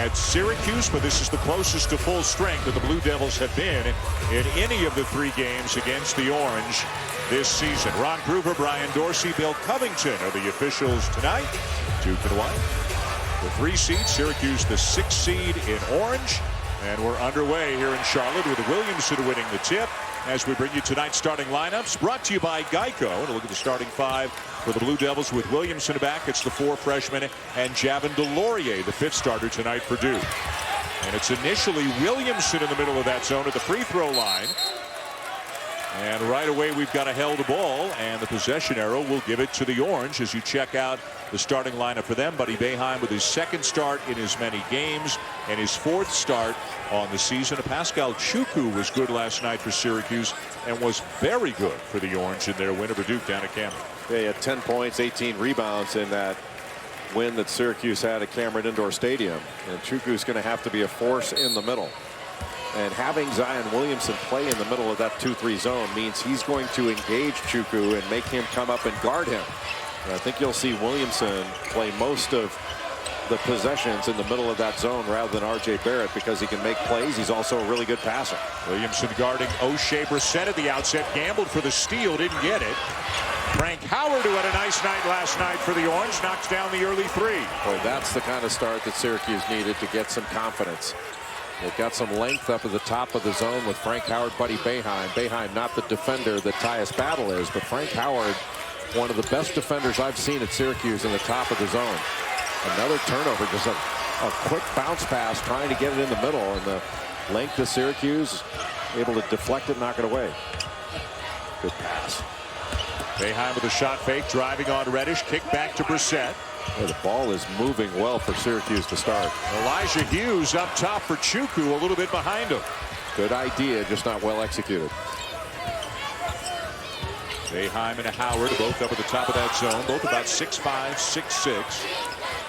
at Syracuse, but this is the closest to full strength that the Blue Devils have been in any of the 3 games against the Orange this season. Ron Groover, Brian Dorsey, Bill Covington are the officials tonight. Duke and White, the 3 seed, Syracuse the 6 seed in orange. And we're underway here in Charlotte with Williamson winning the tip as we bring you tonight's starting lineups, brought to you by Geico. And a look at the starting 5 for the Blue Devils with Williamson back. It's the 4 freshmen and Javin DeLaurier, the 5th starter tonight for Duke. And it's initially Williamson in the middle of that zone at the free throw line. And right away we've got a held ball, and the possession arrow will give it to the Orange as you check out the starting lineup for them. Buddy Boeheim with his 2nd start in as many games and his 4th start on the season. Pascal Chukwu was good last night for Syracuse and was very good for the Orange in their win over Duke down at Cameron. Yeah, he had 10 points, 18 rebounds in that win that Syracuse had at Cameron Indoor Stadium. And Chukwu's going to have to be a force in the middle. And having Zion Williamson play in the middle of that 2-3 zone means he's going to engage Chukwu and make him come up and guard him. And I think you'll see Williamson play most of the possessions in the middle of that zone rather than R.J. Barrett because he can make plays. He's also a really good passer. Williamson guarding O'Shea Brissett at the outset. Gambled for the steal, didn't get it. Frank Howard, who had a nice night last night for the Orange, knocks down the early 3. Boy, that's the kind of start that Syracuse needed to get some confidence. They've got some length up at the top of the zone with Frank Howard, Buddy Boeheim. Boeheim, not the defender that Tyus Battle is, but Frank Howard, one of the best defenders I've seen at Syracuse in the top of the zone. Another turnover, just a quick bounce pass trying to get it in the middle, and the length of Syracuse able to deflect it, knock it away. Good pass. Boeheim with a shot fake, driving on Reddish, kick back to Brissett. Yeah, the ball is moving well for Syracuse to start. Elijah Hughes up top for Chukwu, a little bit behind him. Good idea, just not well executed. Boeheim and Howard both up at the top of that zone, both about 6'5", 6'6".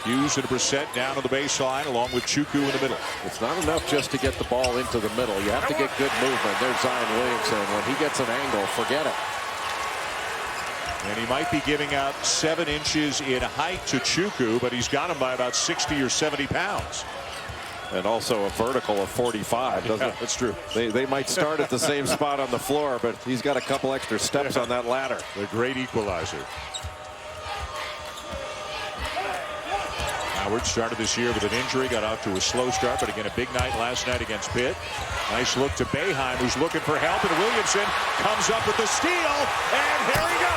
Hughes and Brissett down on the baseline along with Chukwu in the middle. It's not enough just to get the ball into the middle. You have to get good movement. There's Zion Williamson. When he gets an angle, forget it. And he might be giving out 7 inches in height to Chukwu, but he's got him by about 60 or 70 pounds. And also a vertical of 45, doesn't it? That's true. They might start at the same spot on the floor, but he's got a couple extra steps on that ladder. The great equalizer. Howard started this year with an injury, got out to a slow start, but again a big night last night against Pitt. Nice look to Boeheim, who's looking for help, and Williamson comes up with the steal, and here he goes.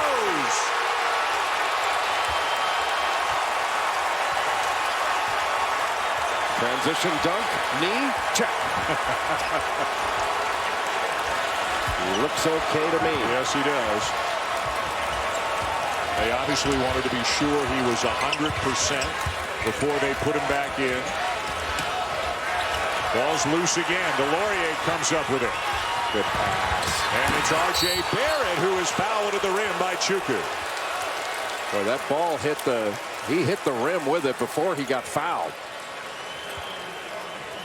Transition dunk, knee, check. He looks okay to me. Yes, he does. They obviously wanted to be sure he was 100% before they put him back in. Ball's loose again. DeLaurier comes up with it. Good pass. And it's R.J. Barrett who is fouled at the rim by Chukwu. Boy, that ball he hit the rim with it before he got fouled.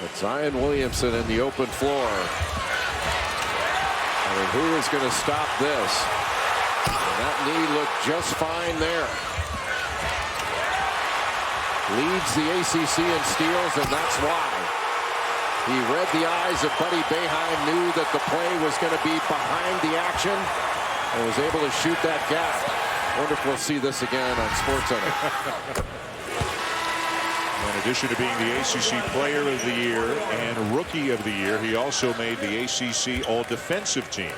But Zion Williamson in the open floor. I mean, who is going to stop this? And that knee looked just fine there. Leads the ACC in steals, and that's why. He read the eyes of Buddy Boeheim, knew that the play was going to be behind the action, and was able to shoot that gap. Wonder if we'll see this again on SportsCenter. In addition to being the ACC Player of the Year and Rookie of the Year, he also made the ACC All-Defensive Team.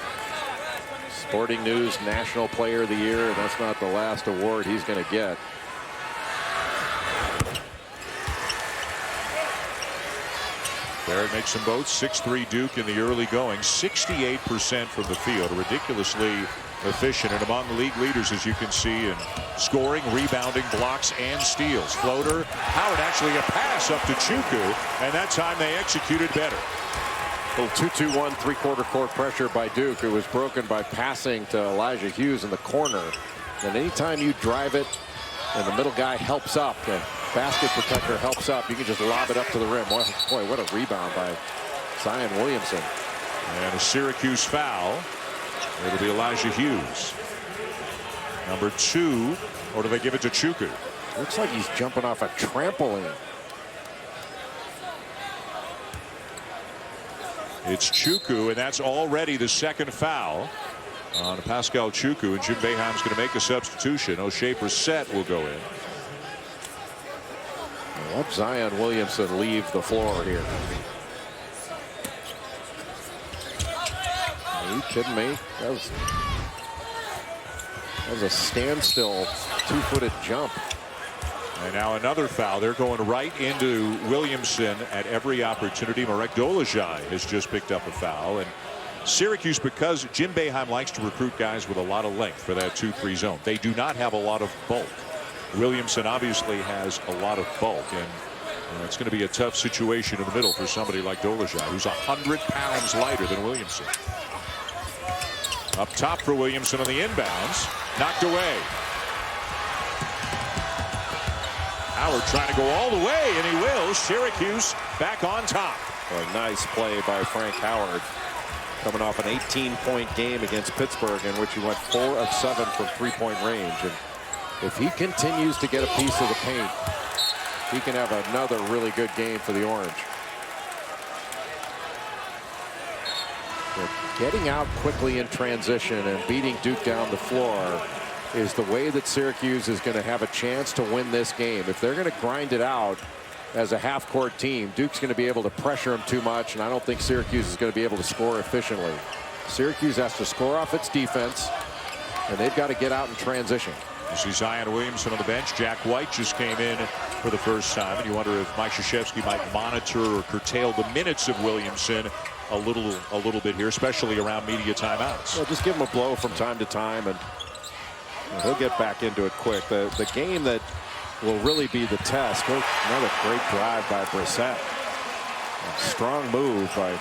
Sporting News National Player of the Year, and that's not the last award he's going to get. Barrett makes them both 6'3" Duke in the early going, 68% from the field, ridiculously efficient and among league leaders, as you can see, in scoring, rebounding, blocks, and steals. Floater, Howard actually a pass up to Chukwu, and that time they executed better. Little 2-2-1 3/4 court pressure by Duke. It was broken by passing to Elijah Hughes in the corner. And anytime you drive it and the middle guy helps up, the basket protector helps up, you can just lob it up to the rim. Boy, what a rebound by Zion Williamson. And a Syracuse foul. It'll be Elijah Hughes. Number 2, or do they give it to Chukwu? Looks like he's jumping off a trampoline. It's Chukwu, and that's already the second foul on Pascal Chukwu, and Jim Boeheim's going to make a substitution. O'Shea Brissett will go in. Let Zion Williamson leave the floor here. Are you kidding me? That was a standstill two-footed jump. And now another foul. They're going right into Williamson at every opportunity. Marek Dolezaj has just picked up a foul. And Syracuse, because Jim Boeheim likes to recruit guys with a lot of length for that 2-3 zone, they do not have a lot of bulk. Williamson obviously has a lot of bulk, and it's going to be a tough situation in the middle for somebody like Dolezaj, who's 100 pounds lighter than Williamson. Up top for Williamson on the inbounds. Knocked away. Howard trying to go all the way, and he will. Syracuse back on top. A nice play by Frank Howard, coming off an 18-point game against Pittsburgh, in which he went 4 of 7 from three-point range. And if he continues to get a piece of the paint, he can have another really good game for the Orange. But getting out quickly in transition and beating Duke down the floor is the way that Syracuse is going to have a chance to win this game. If they're going to grind it out as a half-court team, Duke's going to be able to pressure them too much, and I don't think Syracuse is going to be able to score efficiently. Syracuse has to score off its defense, and they've got to get out in transition. You see Zion Williamson on the bench. Jack White just came in for the first time, and you wonder if Mike Krzyzewski might monitor or curtail the minutes of Williamson a little bit here, especially around media timeouts. Well, just give him a blow from time to time, and he'll get back into it quick. The game that will really be the test. Another great drive by Brissett. A strong move by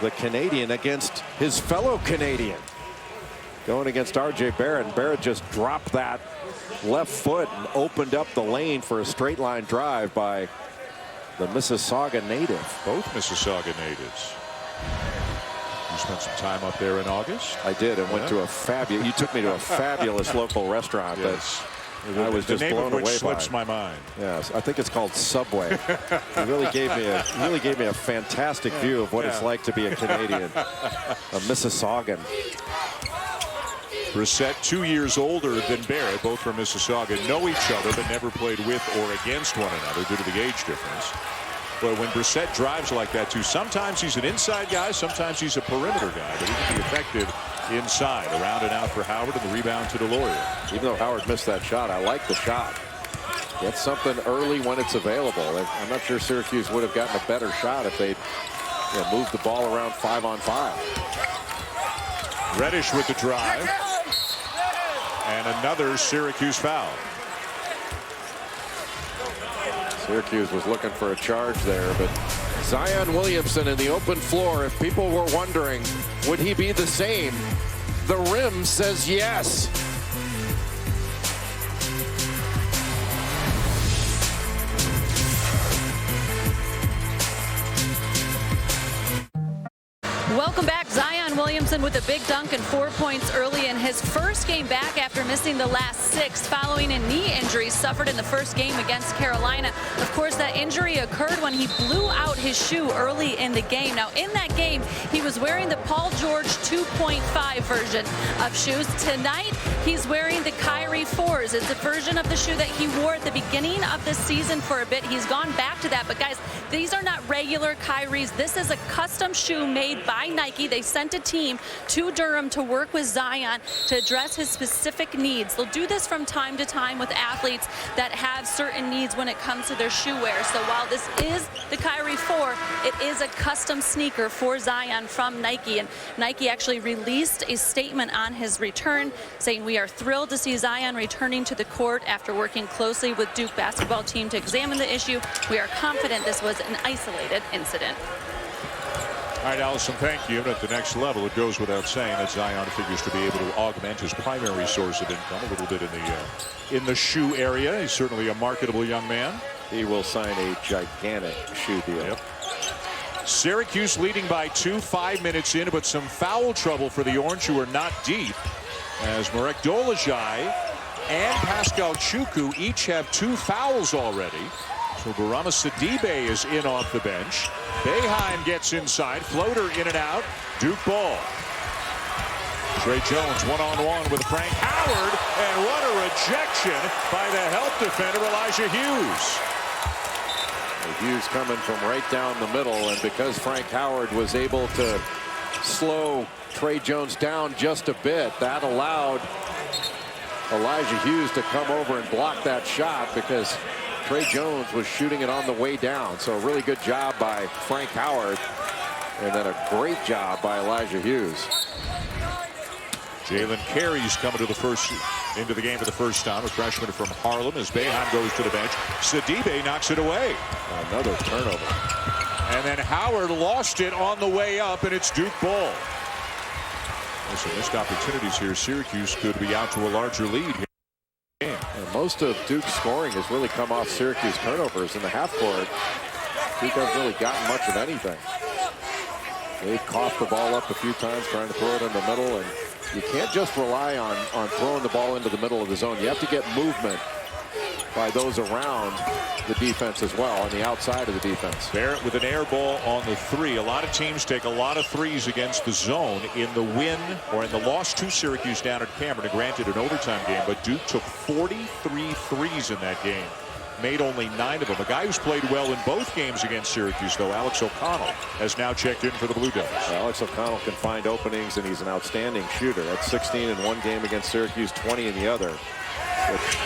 the Canadian against his fellow Canadian. Going against R.J. Barrett, and Barrett just dropped that left foot and opened up the lane for a straight line drive by the Mississauga native. Both Mississauga natives. You spent some time up there in August? I did, and went to a fabulous. You took me to a fabulous local restaurant. Yes. I was just blown away by. Slips my mind. Yes, I think it's called Subway. It really gave me a fantastic view of what it's like to be a Canadian, a Mississaugan. Brissett, 2 years older than Barrett, both from Mississauga, know each other but never played with or against one another due to the age difference. But when Brissett drives like that too, sometimes he's an inside guy, sometimes he's a perimeter guy, but he can be effective inside. Around and out for Howard, and the rebound to DeLaurier. Even though Howard missed that shot, I like the shot. Get something early when it's available. I'm not sure Syracuse would have gotten a better shot if they'd moved the ball around 5-on-5. Reddish with the drive. And another Syracuse foul. Syracuse was looking for a charge there, but Zion Williamson in the open floor. If people were wondering, would he be the same? The rim says yes. Welcome back. Zion Williamson with a big dunk and 4 points early in his first game back after missing the last 6 following a knee injury suffered in the first game against Carolina. Of course, that injury occurred when he blew out his shoe early in the game. Now, in that game, he was wearing the Paul George 2.5 version of shoes. Tonight, he's wearing the Kyrie 4s. It's a version of the shoe that he wore at the beginning of the season for a bit. He's gone back to that. But, guys, these are not regular Kyries. This is a custom shoe made by Nike. They sent a team to Durham to work with Zion to address his specific needs. They'll do this from time to time with athletes that have certain needs when it comes to their shoe wear. So while this is the Kyrie 4, it is a custom sneaker for Zion from Nike. And Nike actually released a statement on his return saying, "We are thrilled to see Zion returning to the court after working closely with Duke basketball team to examine the issue. We are confident this was an isolated incident." All right, Allison, thank you. And at the next level, it goes without saying that Zion figures to be able to augment his primary source of income a little bit in the shoe area. He's certainly a marketable young man. He will sign a gigantic shoe deal. Yep. Syracuse leading by 2, 5 minutes in, but some foul trouble for the Orange, who are not deep, as Marek Dolezaj and Pascal Chukwu each have 2 fouls already. So Barama Sidibe is in off the bench. Boeheim gets inside. Floater in and out. Duke ball. Trey Jones one-on-one with Frank Howard. And what a rejection by the help defender Elijah Hughes. Hughes coming from right down the middle, and because Frank Howard was able to slow Trey Jones down just a bit, that allowed Elijah Hughes to come over and block that shot because Trey Jones was shooting it on the way down. So a really good job by Frank Howard, and then a great job by Elijah Hughes. Jalen Carey's coming into the game for the first time, a freshman from Harlem, as Boeheim goes to the bench. Sidibe knocks it away. Another turnover. And then Howard lost it on the way up, and it's Duke ball. Some missed opportunities here. Syracuse could be out to a larger lead here. And most of Duke's scoring has really come off Syracuse turnovers in the half court. Duke hasn't really gotten much of anything. They've coughed the ball up a few times trying to throw it in the middle, and you can't just rely on throwing the ball into the middle of the zone. You have to get movement by those around the defense as well, on the outside of the defense. Barrett with an air ball on the three. A lot of teams take a lot of threes against the zone. In the win or in the loss to Syracuse down at Cameron, granted an overtime game, but Duke took 43 threes in that game. Made only 9 of them. A guy who's played well in both games against Syracuse, though, Alex O'Connell, has now checked in for the Blue Devils. Alex O'Connell can find openings, and he's an outstanding shooter. That's 16 in one game against Syracuse, 20 in the other.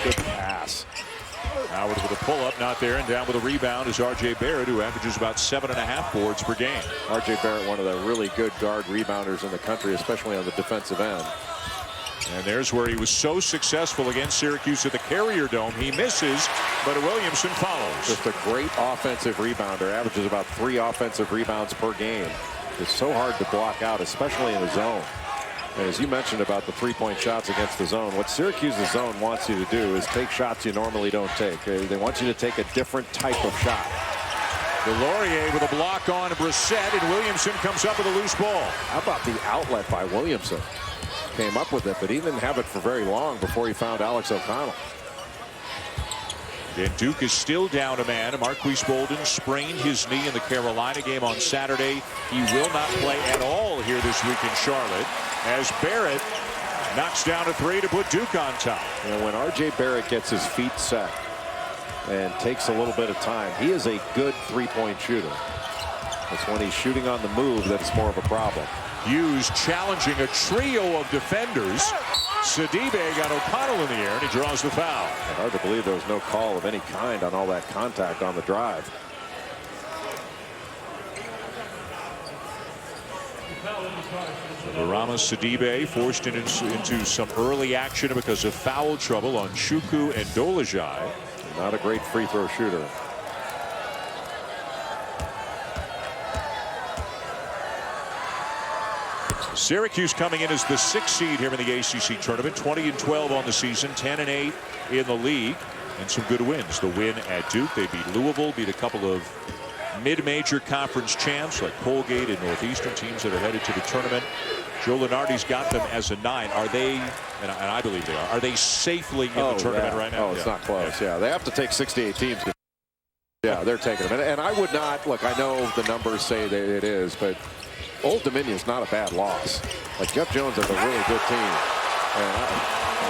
Good pass. Howard with a pull-up, not there, and down with a rebound is R.J. Barrett, who averages about 7.5 boards per game. R.J. Barrett, one of the really good guard rebounders in the country, especially on the defensive end. And there's where he was so successful against Syracuse at the Carrier Dome. He misses, but Williamson follows. Just a great offensive rebounder. Averages about 3 offensive rebounds per game. It's so hard to block out, especially in the zone. And as you mentioned about the three-point shots against the zone, what Syracuse's zone wants you to do is take shots you normally don't take. They want you to take a different type of shot. Delorier with a block on Brissett, and Williamson comes up with a loose ball. How about the outlet by Williamson? Came up with it, but he didn't have it for very long before he found Alex O'Connell. And Duke is still down a man. Marquise Bolden sprained his knee in the Carolina game on Saturday. He will not play at all here this week in Charlotte, as Barrett knocks down a 3 to put Duke on top. You know, when R.J. Barrett gets his feet set and takes a little bit of time, he is a good three-point shooter. It's when he's shooting on the move that it's more of a problem. Hughes challenging a trio of defenders. Sidibe got O'Connell in the air, and he draws the foul. Hard to believe there was no call of any kind on all that contact on the drive. Barama Sidibe forced into some early action because of foul trouble on Shuku and Dolajai. Not a great free throw shooter. Syracuse coming in as the 6th seed here in the ACC tournament, 20-12 on the season, 10-8 in the league, and some good wins. The win at Duke, they beat Louisville, beat a couple of mid-major conference champs like Colgate and Northeastern, teams that are headed to the tournament. Joe Lunardi's got them as a 9. Are they, and I believe they are they safely in the tournament right now? Oh, it's not close. Yeah, they have to take 68 teams. Yeah, they're taking them. And I would not, look, I know the numbers say that it is, but Old Dominion's not a bad loss. Like, Jeff Jones has a really good team. And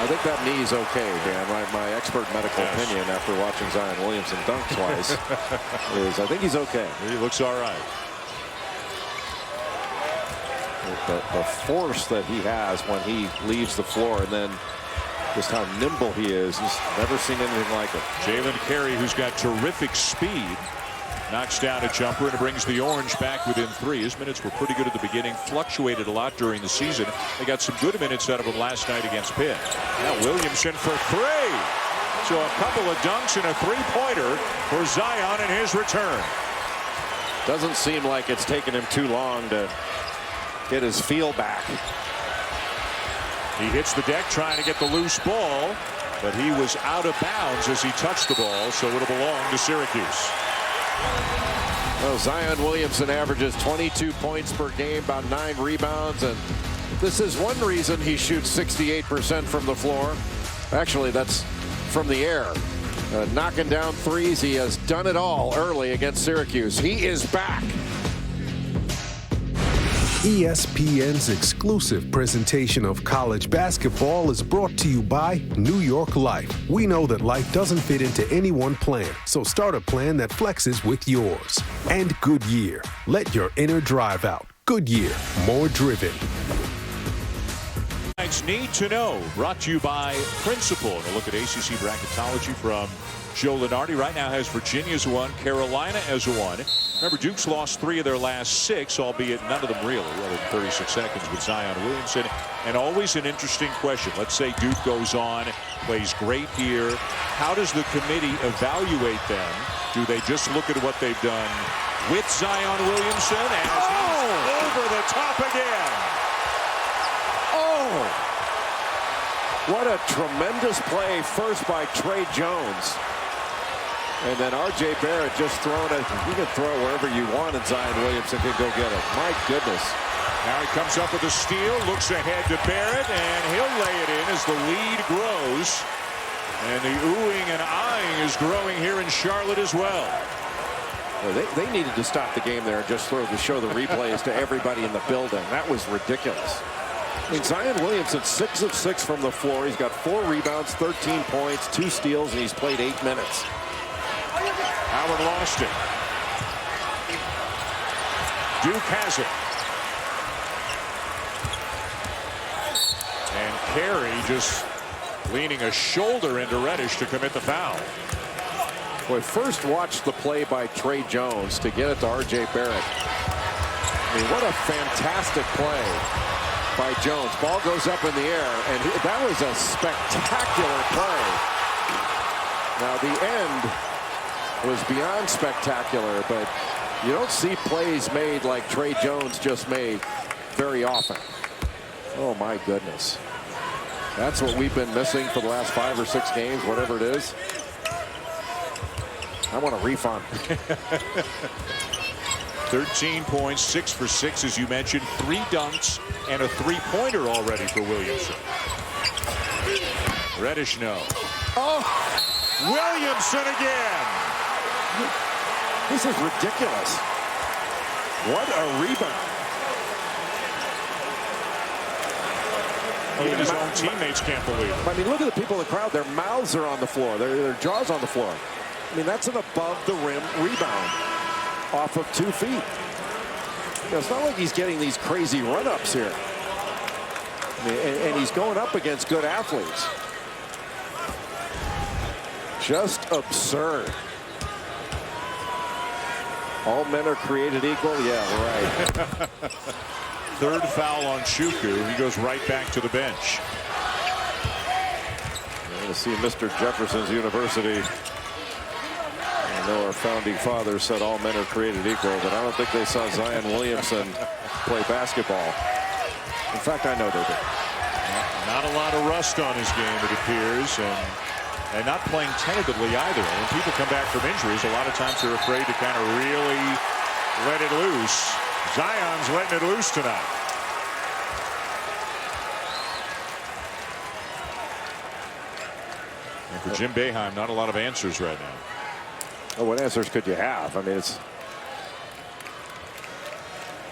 I think that knee's okay, man. My expert medical opinion after watching Zion Williamson dunk twice is I think he's okay. He looks all right. The force that he has when he leaves the floor, and then just how nimble he is. He's never seen anything like it. Jalen Carey, who's got terrific speed, knocks down a jumper and brings the Orange back within 3. His minutes were pretty good at the beginning, fluctuated a lot during the season. They got some good minutes out of him last night against Pitt. Now Williamson for 3. So a couple of dunks and a 3-pointer for Zion in his return. Doesn't seem like it's taken him too long to get his feel back. He hits the deck trying to get the loose ball, but he was out of bounds as he touched the ball, so it'll belong to Syracuse. Well, Zion Williamson averages 22 points per game, about 9 rebounds, and this is one reason he shoots 68% from the floor. Actually, that's from the air. Knocking down threes. He has done it all early against Syracuse. He is back. ESPN's exclusive presentation of college basketball is brought to you by New York Life. We know that life doesn't fit into any one plan, so start a plan that flexes with yours. And Goodyear. Let your inner drive out. Goodyear. More driven. Need to know, brought to you by Principal. And a look at ACC bracketology from Joe Lunardi. Right now has Virginia's won, Carolina has won. Remember, Duke's lost 3 of their last 6, albeit none of them really, other than 36 seconds with Zion Williamson. And always an interesting question. Let's say Duke goes on, plays great here. How does the committee evaluate them? Do they just look at what they've done with Zion Williamson as he's over the top again? What a tremendous play first by Trey Jones. And then R.J. Barrett just throwing it. You can throw it wherever you want, and Zion Williamson can go get it. My goodness. Now he comes up with a steal, looks ahead to Barrett, and he'll lay it in as the lead grows. And the oohing and eyeing is growing here in Charlotte as well. Well, they needed to stop the game there and just show the replays to everybody in the building. That was ridiculous. I mean, Zion Williamson 6 of 6 from the floor. He's got 4 rebounds, 13 points, 2 steals, and he's played 8 minutes. Howard lost it. Duke has it. And Carey just leaning a shoulder into Reddish to commit the foul. Boy, first watch the play by Trey Jones to get it to R.J. Barrett. I mean, what a fantastic play by Jones. Ball goes up in the air, and that was a spectacular play. Now, the end was beyond spectacular, but you don't see plays made like Trey Jones just made very often. Oh, my goodness. That's what we've been missing for the last 5 or 6 games, whatever it is. I want a refund. 13 points, 6 for 6, as you mentioned, 3 dunks and a 3-pointer already for Williamson. Reddish, no. Oh, Williamson again. This is ridiculous. What a rebound. Even his own teammates can't believe it. I mean, look at the people in the crowd. Their mouths are on the floor. Their jaws on the floor. I mean, that's an above-the-rim rebound off of 2 feet. You know, it's not like he's getting these crazy run-ups here. I mean, and he's going up against good athletes. Just absurd. All men are created equal? Yeah, right. Third foul on Shuku. He goes right back to the bench. You're going to see Mr. Jefferson's University. I know our founding fathers said all men are created equal, but I don't think they saw Zion Williamson play basketball. In fact, I know they did. Not a lot of rust on his game, it appears, and not playing tentatively either. When people come back from injuries, a lot of times they're afraid to kind of really let it loose. Zion's letting it loose tonight. And for Jim Boeheim, not a lot of answers right now. Well, what answers could you have? I mean, it's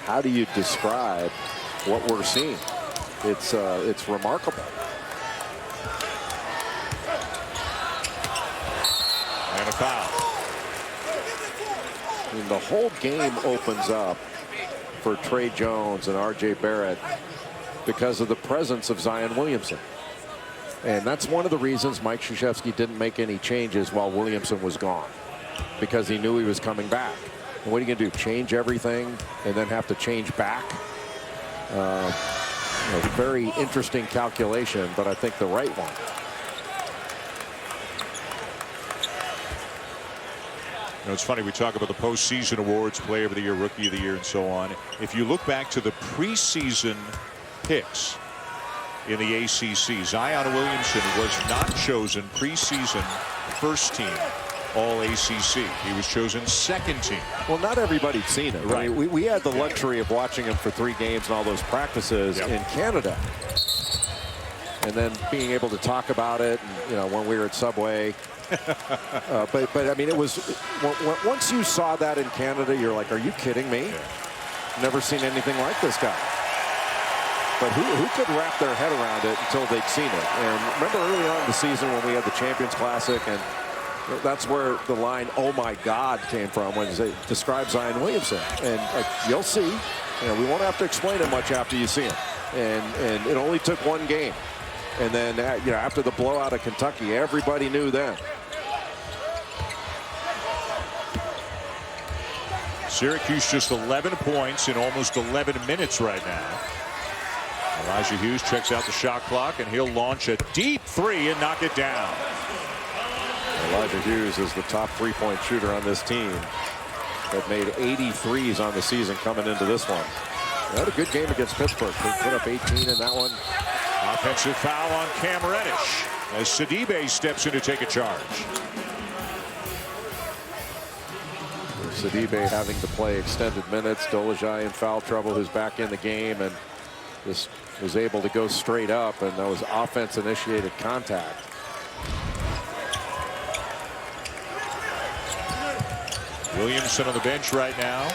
how do you describe what we're seeing? It's remarkable. And a foul. I mean, the whole game opens up for Trey Jones and R.J. Barrett because of the presence of Zion Williamson. And that's one of the reasons Mike Krzyzewski didn't make any changes while Williamson was gone, because he knew he was coming back. And what are you going to do? Change everything and then have to change back? A very interesting calculation, but I think the right one. You know, it's funny, we talk about the postseason awards, Player of the Year, Rookie of the Year, and so on. If you look back to the preseason picks in the ACC, Zion Williamson was not chosen preseason first team All-ACC. He was chosen second team. Well, not everybody'd seen it. Right. I mean, we had the luxury of watching him for 3 games and all those practices in Canada. And then being able to talk about it, and, you know, when we were at Subway. But I mean, it was once you saw that in Canada, you're like, are you kidding me? Yeah. Never seen anything like this guy. But who could wrap their head around it until they'd seen it? And remember early on in the season when we had the Champions Classic, and that's where the line, oh my God, came from when they described Zion Williamson. And you'll see, we won't have to explain it much after you see him. And it only took one game. And then, after the blowout of Kentucky, everybody knew then. Syracuse just 11 points in almost 11 minutes right now. Elijah Hughes checks out the shot clock, and he'll launch a deep three and knock it down. Elijah Hughes is the top three-point shooter on this team that made 83s on the season coming into this one. They had a good game against Pittsburgh. They put up 18 in that one. Offensive foul on Cam Reddish as Sidibe steps in to take a charge. Sidibe having to play extended minutes. Dolezaj in foul trouble, who's back in the game, and just was able to go straight up, and that was offense-initiated contact. Williamson on the bench right now.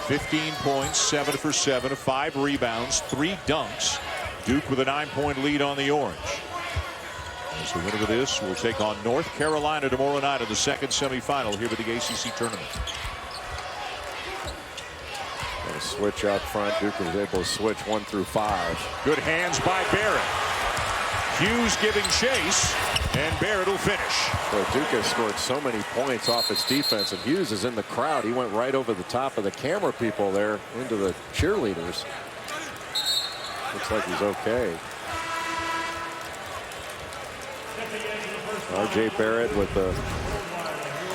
15 points, 7 for 7, 5 rebounds, 3 dunks. Duke with a 9-point lead on the Orange. As the winner of this will take on North Carolina tomorrow night in the second semifinal here with the ACC tournament. And a switch out front. Duke was able to switch 1 through 5. Good hands by Barrett. Hughes giving chase, and Barrett will finish. So Duke has scored so many points off its defense, and Hughes is in the crowd. He went right over the top of the camera people there into the cheerleaders. Looks like he's okay. R.J. Barrett with the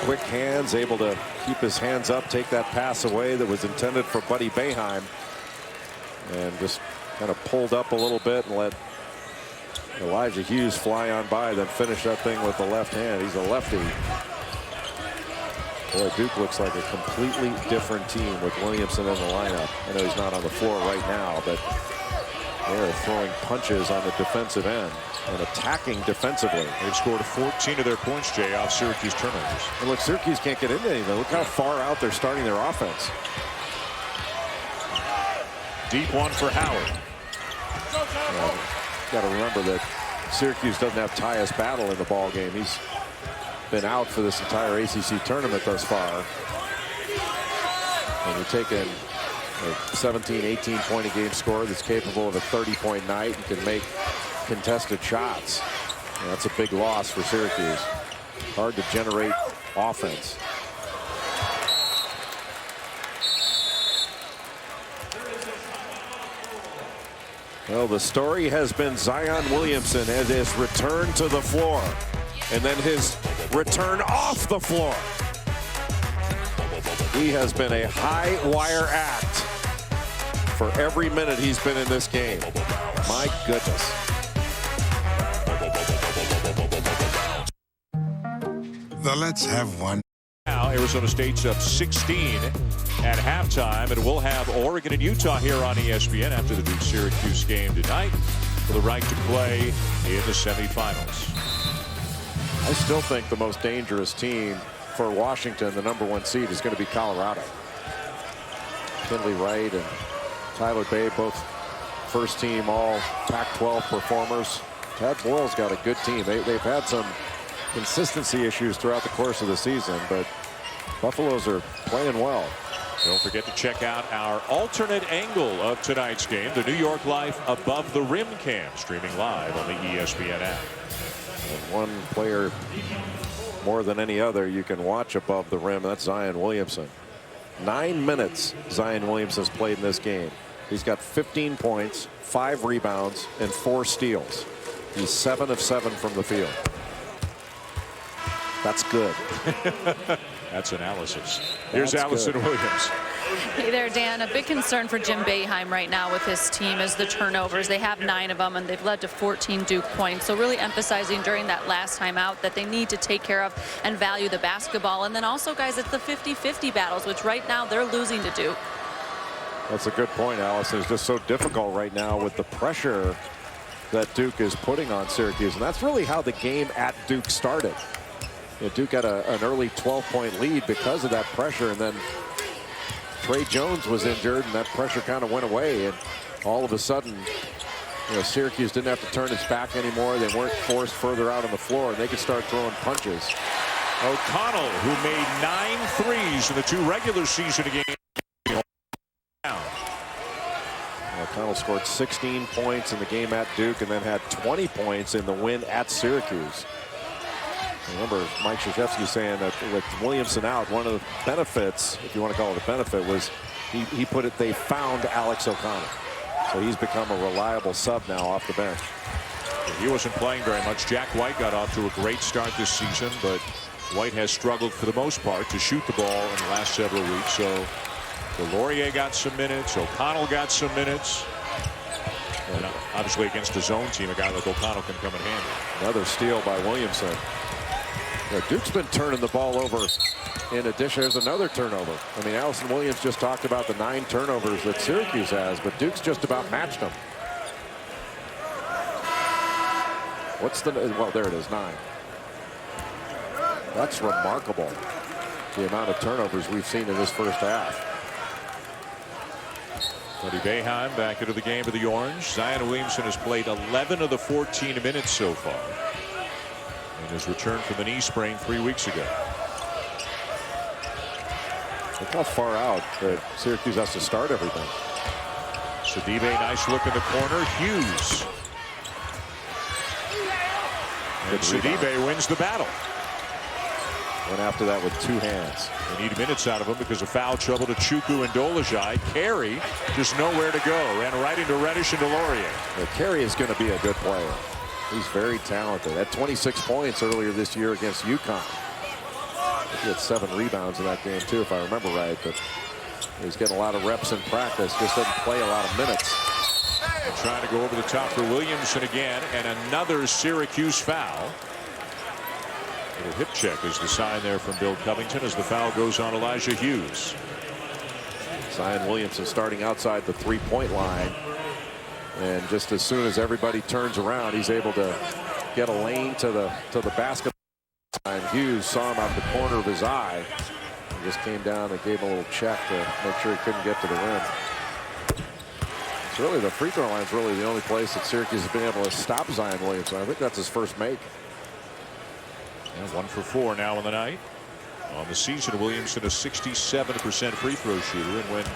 quick hands, able to keep his hands up, take that pass away that was intended for Buddy Boeheim, and just kind of pulled up a little bit and let Elijah Hughes fly on by, then finish that thing with the left hand. He's a lefty. Boy, Duke looks like a completely different team with Williamson in the lineup. I know he's not on the floor right now, but they're throwing punches on the defensive end and attacking defensively. They've scored 14 of their points, Jay, off Syracuse turnovers. And look, Syracuse can't get into anything. Look how far out they're starting their offense. Deep one for Howard. Got to remember that Syracuse doesn't have Tyus Battle in the ball game. He's been out for this entire ACC tournament thus far. And you're taking a 17, 18-point a game scorer that's capable of a 30-point night and can make contested shots. And that's a big loss for Syracuse. Hard to generate offense. Well, the story has been Zion Williamson and his return to the floor, and then his return off the floor. He has been a high wire act for every minute he's been in this game. My goodness. Let's have one. Now Arizona State's up 16 at halftime, and we'll have Oregon and Utah here on ESPN after the Duke-Syracuse game tonight for the right to play in the semifinals. I still think the most dangerous team for Washington, the #1 seed, is going to be Colorado. Kinley Wright and Tyler Bay, both first-team all Pac-12 performers. Tad Boyle's got a good team. They've had some consistency issues throughout the course of the season, but Buffaloes are playing well. Don't forget to check out our alternate angle of tonight's game, the New York Life Above the Rim cam, streaming live on the ESPN app. And one player more than any other you can watch above the rim, that's Zion Williamson. 9 minutes Zion Williamson's played in this game. He's got 15 points, 5 rebounds, and 4 steals. He's 7 of 7 from the field. That's good. That's analysis. Here's Allison Williams. Hey there, Dan. A big concern for Jim Boeheim right now with his team is the turnovers. They have 9 of them, and they've led to 14 Duke points. So really emphasizing during that last time out that they need to take care of and value the basketball. And then also, guys, it's the 50-50 battles, which right now they're losing to Duke. That's a good point, Allison. It's just so difficult right now with the pressure that Duke is putting on Syracuse. And that's really how the game at Duke started. Yeah, Duke had an early 12-point lead because of that pressure, and then Trey Jones was injured, and that pressure kind of went away, and all of a sudden, Syracuse didn't have to turn its back anymore. They weren't forced further out on the floor, and they could start throwing punches. O'Connell, who made 9 threes in the 2 regular season games. O'Connell scored 16 points in the game at Duke and then had 20 points in the win at Syracuse. Remember Mike Krzyzewski saying that with Williamson out, one of the benefits, if you want to call it a benefit, was he put it, they found Alex O'Connell. So he's become a reliable sub now off the bench. He wasn't playing very much. Jack White got off to a great start this season, but White has struggled for the most part to shoot the ball in the last several weeks. So Delorier got some minutes. O'Connell got some minutes. And obviously against the zone team, a guy like O'Connell can come in handy. Another steal by Williamson. Duke's been turning the ball over. In addition, there's another turnover. I mean, Allison Williams just talked about the 9 turnovers that Syracuse has, but Duke's just about matched them. What's the, well, there it is, 9. That's remarkable, the amount of turnovers we've seen in this first half. Buddy Boeheim back into the game for the Orange. Zion Williamson has played 11 of the 14 minutes so far, and has returned from the knee sprain 3 weeks ago. Look how far out that Syracuse has to start everything. Sidibe, nice look in the corner. Hughes. And Sidibe wins the battle. Went after that with 2 hands. They need minutes out of him because of foul trouble to Chukwu and Dolezaj. Carey just nowhere to go. Ran right into Reddish and Delorier. Well, Carey is going to be a good player. He's very talented. Had 26 points earlier this year against UConn. He had 7 rebounds in that game too, if I remember right. But he's getting a lot of reps in practice. Just doesn't play a lot of minutes. Trying to go over the top for Williamson again, and another Syracuse foul. Little hip check is the sign there from Bill Covington as the foul goes on Elijah Hughes. Zion Williamson starting outside the 3-point line, and just as soon as everybody turns around, he's able to get a lane to the basket. And Hughes saw him out the corner of his eye and just came down and gave him a little check to make sure he couldn't get to the rim. It's really the free throw line is really the only place that Syracuse has been able to stop Zion Williamson. I think that's his first make. And 1 for 4 now in the night. On the season, Williamson a 67% free throw shooter, and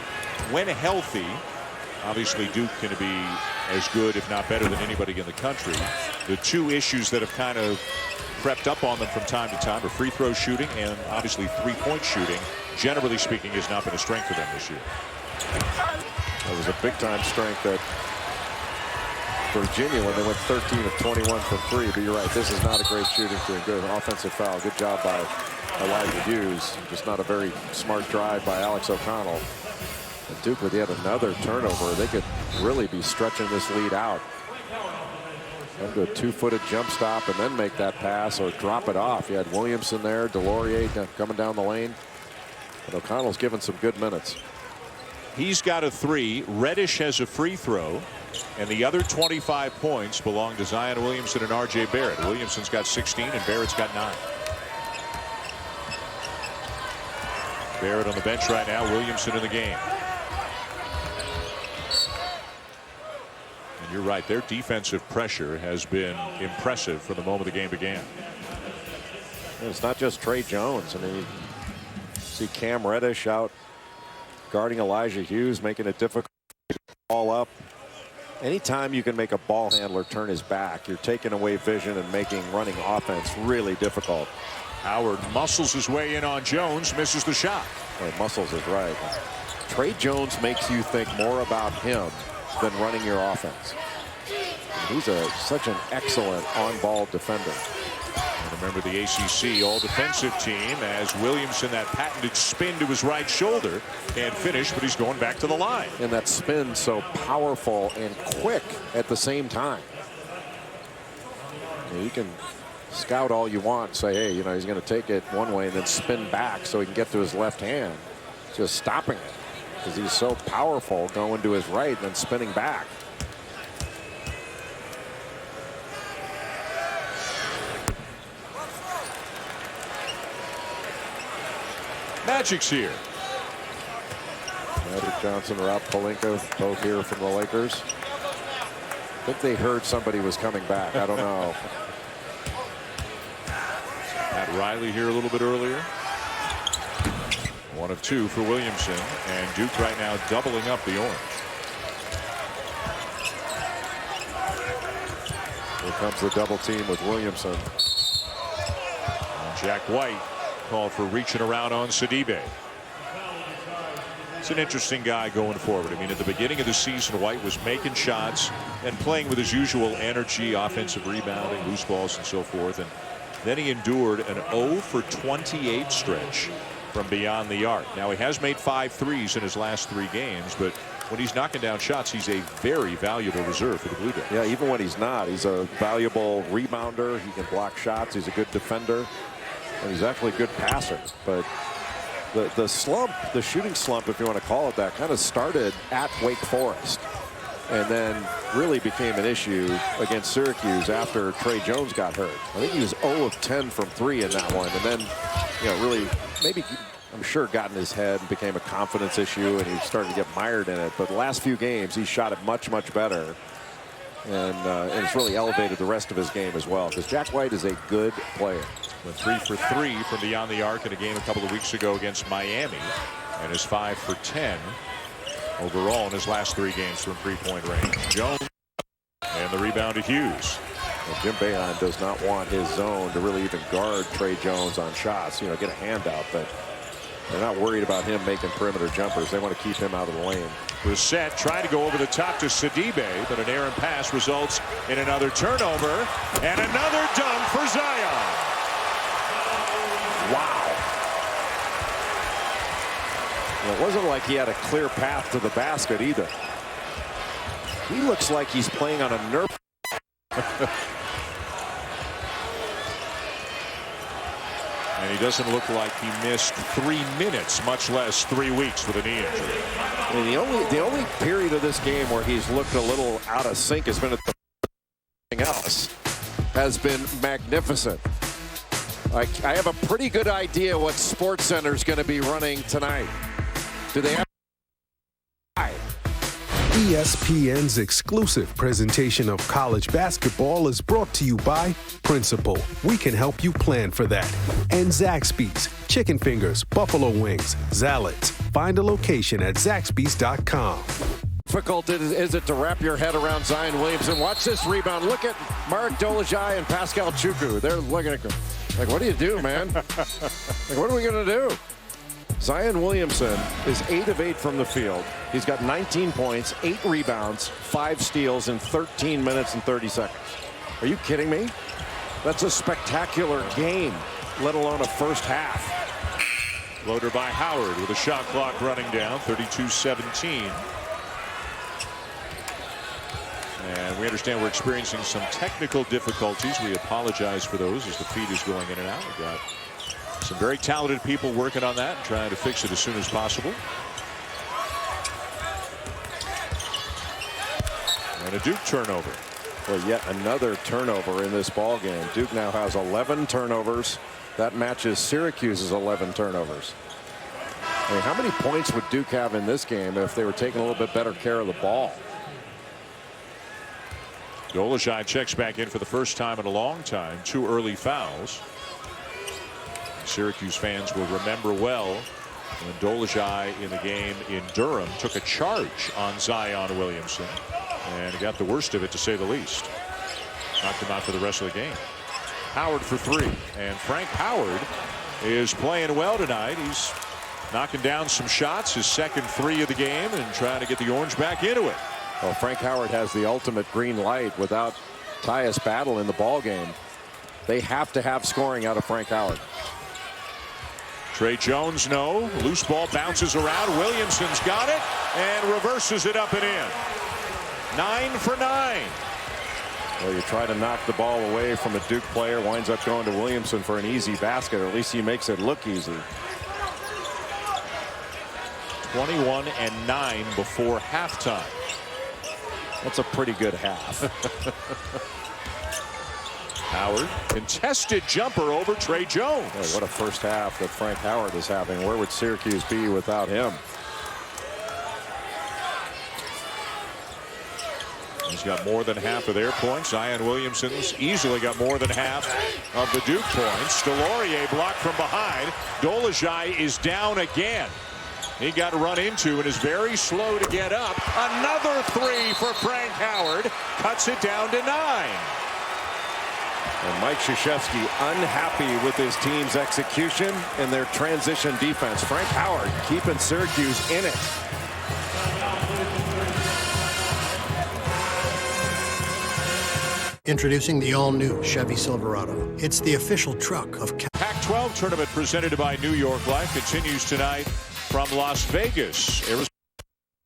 when healthy, obviously Duke can be as good, if not better, than anybody in the country. The 2 issues that have kind of crept up on them from time to time are free throw shooting and obviously 3-point shooting. Generally speaking, has not been a strength for them this year. That was a big-time strength at Virginia when they went 13 of 21 from 3. But you're right, this is not a great shooting team. Good offensive foul. Good job by Elijah Hughes. Just not a very smart drive by Alex O'Connell. And Duke with yet another turnover. They could really be stretching this lead out. Come to a 2-footed jump stop and then make that pass or drop it off. You had Williamson there, Delorier coming down the lane. But O'Connell's given some good minutes. He's got a 3. Reddish has a free throw. And the other 25 points belong to Zion Williamson and R.J. Barrett. Williamson's got 16 and Barrett's got 9. Barrett on the bench right now. Williamson in the game. And you're right. Their defensive pressure has been impressive from the moment the game began. And it's not just Trey Jones. I mean, you see Cam Reddish out guarding Elijah Hughes, making it difficult to get the ball up. Anytime you can make a ball handler turn his back, you're taking away vision and making running offense really difficult. Howard muscles his way in on Jones, misses the shot. Well, muscles is right. Trey Jones makes you think more about him than running your offense. He's such an excellent on-ball defender. And remember the ACC all-defensive team as Williamson, that patented spin to his right shoulder, can't finish, but he's going back to the line. And that spin so powerful and quick at the same time. You can scout all you want, say, hey, you know, he's going to take it one way and then spin back so he can get to his left hand. Just stopping it because he's so powerful going to his right and then spinning back. Magic's here. Magic Johnson, Rob Pelinka, both here from the Lakers. I think they heard somebody was coming back. I don't know. Pat Riley here a little bit earlier. 1 of 2 for Williamson, and Duke right now doubling up the orange. Here comes the double team with Williamson. And Jack White called for reaching around on Sidibe. It's an interesting guy going forward. I mean, at the beginning of the season, White was making shots and playing with his usual energy, offensive rebounding, loose balls, and so forth. And then he endured an 0 for 28 stretch from beyond the arc. Now, he has made 5 threes in his last 3 games, but when he's knocking down shots, he's a very valuable reserve for the Blue Devils. Yeah, even when he's not, he's a valuable rebounder. He can block shots. He's a good defender, and he's actually a good passer. But the slump, the shooting slump, if you want to call it that, kind of started at Wake Forest and then really became an issue against Syracuse after Trey Jones got hurt. I think he was 0 of 10 from 3 in that one, and then, you know, really maybe, I'm sure, got in his head and became a confidence issue, and he started to get mired in it. But the last few games, he shot it much, much better, and it's really elevated the rest of his game as well, because Jack White is a good player. Went 3 for 3 from beyond the arc in a game a couple of weeks ago against Miami, and is 5 for 10 overall in his last 3 games from 3-point range. Jones and the rebound to Hughes. Well, Jim Boeheim does not want his zone to really even guard Trey Jones on shots. You know, get a handout, but they're not worried about him making perimeter jumpers. They want to keep him out of the lane. Brissett trying to go over the top to Sidibe, but an errant pass results in another turnover and another dunk for Zion. Wow. Well, it wasn't like he had a clear path to the basket either. He looks like he's playing on a Nerf. And he doesn't look like he missed 3 minutes, much less 3 weeks with a knee injury. I mean, the only period of this game where he's looked a little out of sync has been at the thing else. Has been magnificent. I have a pretty good idea what SportsCenter is going to be running tonight. Do they have? ESPN's exclusive presentation of college basketball is brought to you by Principal. We can help you plan for that. And Zaxby's, chicken fingers, buffalo wings, Zalads. Find a location at Zaxby's.com. Difficult is it to wrap your head around Zion Williamson? Watch this rebound. Look at Marek Dolezaj and Pascal Chukwu. They're looking at him like, what do you do, man? Like, what are we going to do? Zion Williamson is 8 of 8 from the field. He's got 19 points, 8 rebounds, 5 steals in 13 minutes and 30 seconds. Are you kidding me? That's a spectacular game, let alone a first half. Floater by Howard with a shot clock running down, 32-17. And we understand we're experiencing some technical difficulties. We apologize for those as the feed is going in and out. We've got some very talented people working on that and trying to fix it as soon as possible. And a Duke turnover. Well, yet another turnover in this ball game. Duke now has 11 turnovers. That matches Syracuse's 11 turnovers. I mean, how many points would Duke have in this game if they were taking a little bit better care of the ball? Dolezaj checks back in for the first time in a long time. 2 early fouls. Syracuse fans will remember well when Dolezaj in the game in Durham took a charge on Zion Williamson and got the worst of it, to say the least. Knocked him out for the rest of the game. Howard for 3, and Frank Howard is playing well tonight. He's knocking down some shots, his second 3 of the game, and trying to get the Orange back into it. Well, Frank Howard has the ultimate green light. Without Tyus Battle in the ball game, they have to have scoring out of Frank Howard. Trey Jones, no. Loose ball bounces around. Williamson's got it and reverses it up and in. 9 for 9. Well, you try to knock the ball away from a Duke player, winds up going to Williamson for an easy basket, or at least he makes it look easy. 21 and 9 before halftime. That's a pretty good half. Howard, contested jumper over Trey Jones. Boy, what a first half that Frank Howard is having. Where would Syracuse be without him? He's got more than half of their points. Zion Williamson's easily got more than half of the Duke points. Delorier blocked from behind. Dolezaj is down again. He got run into and is very slow to get up. Another three for Frank Howard. Cuts it down to 9. And Mike Krzyzewski unhappy with his team's execution and their transition defense. Frank Howard keeping Syracuse in it. Introducing the all-new Chevy Silverado. It's the official truck of Pac-12 tournament presented by New York Life continues tonight from Las Vegas.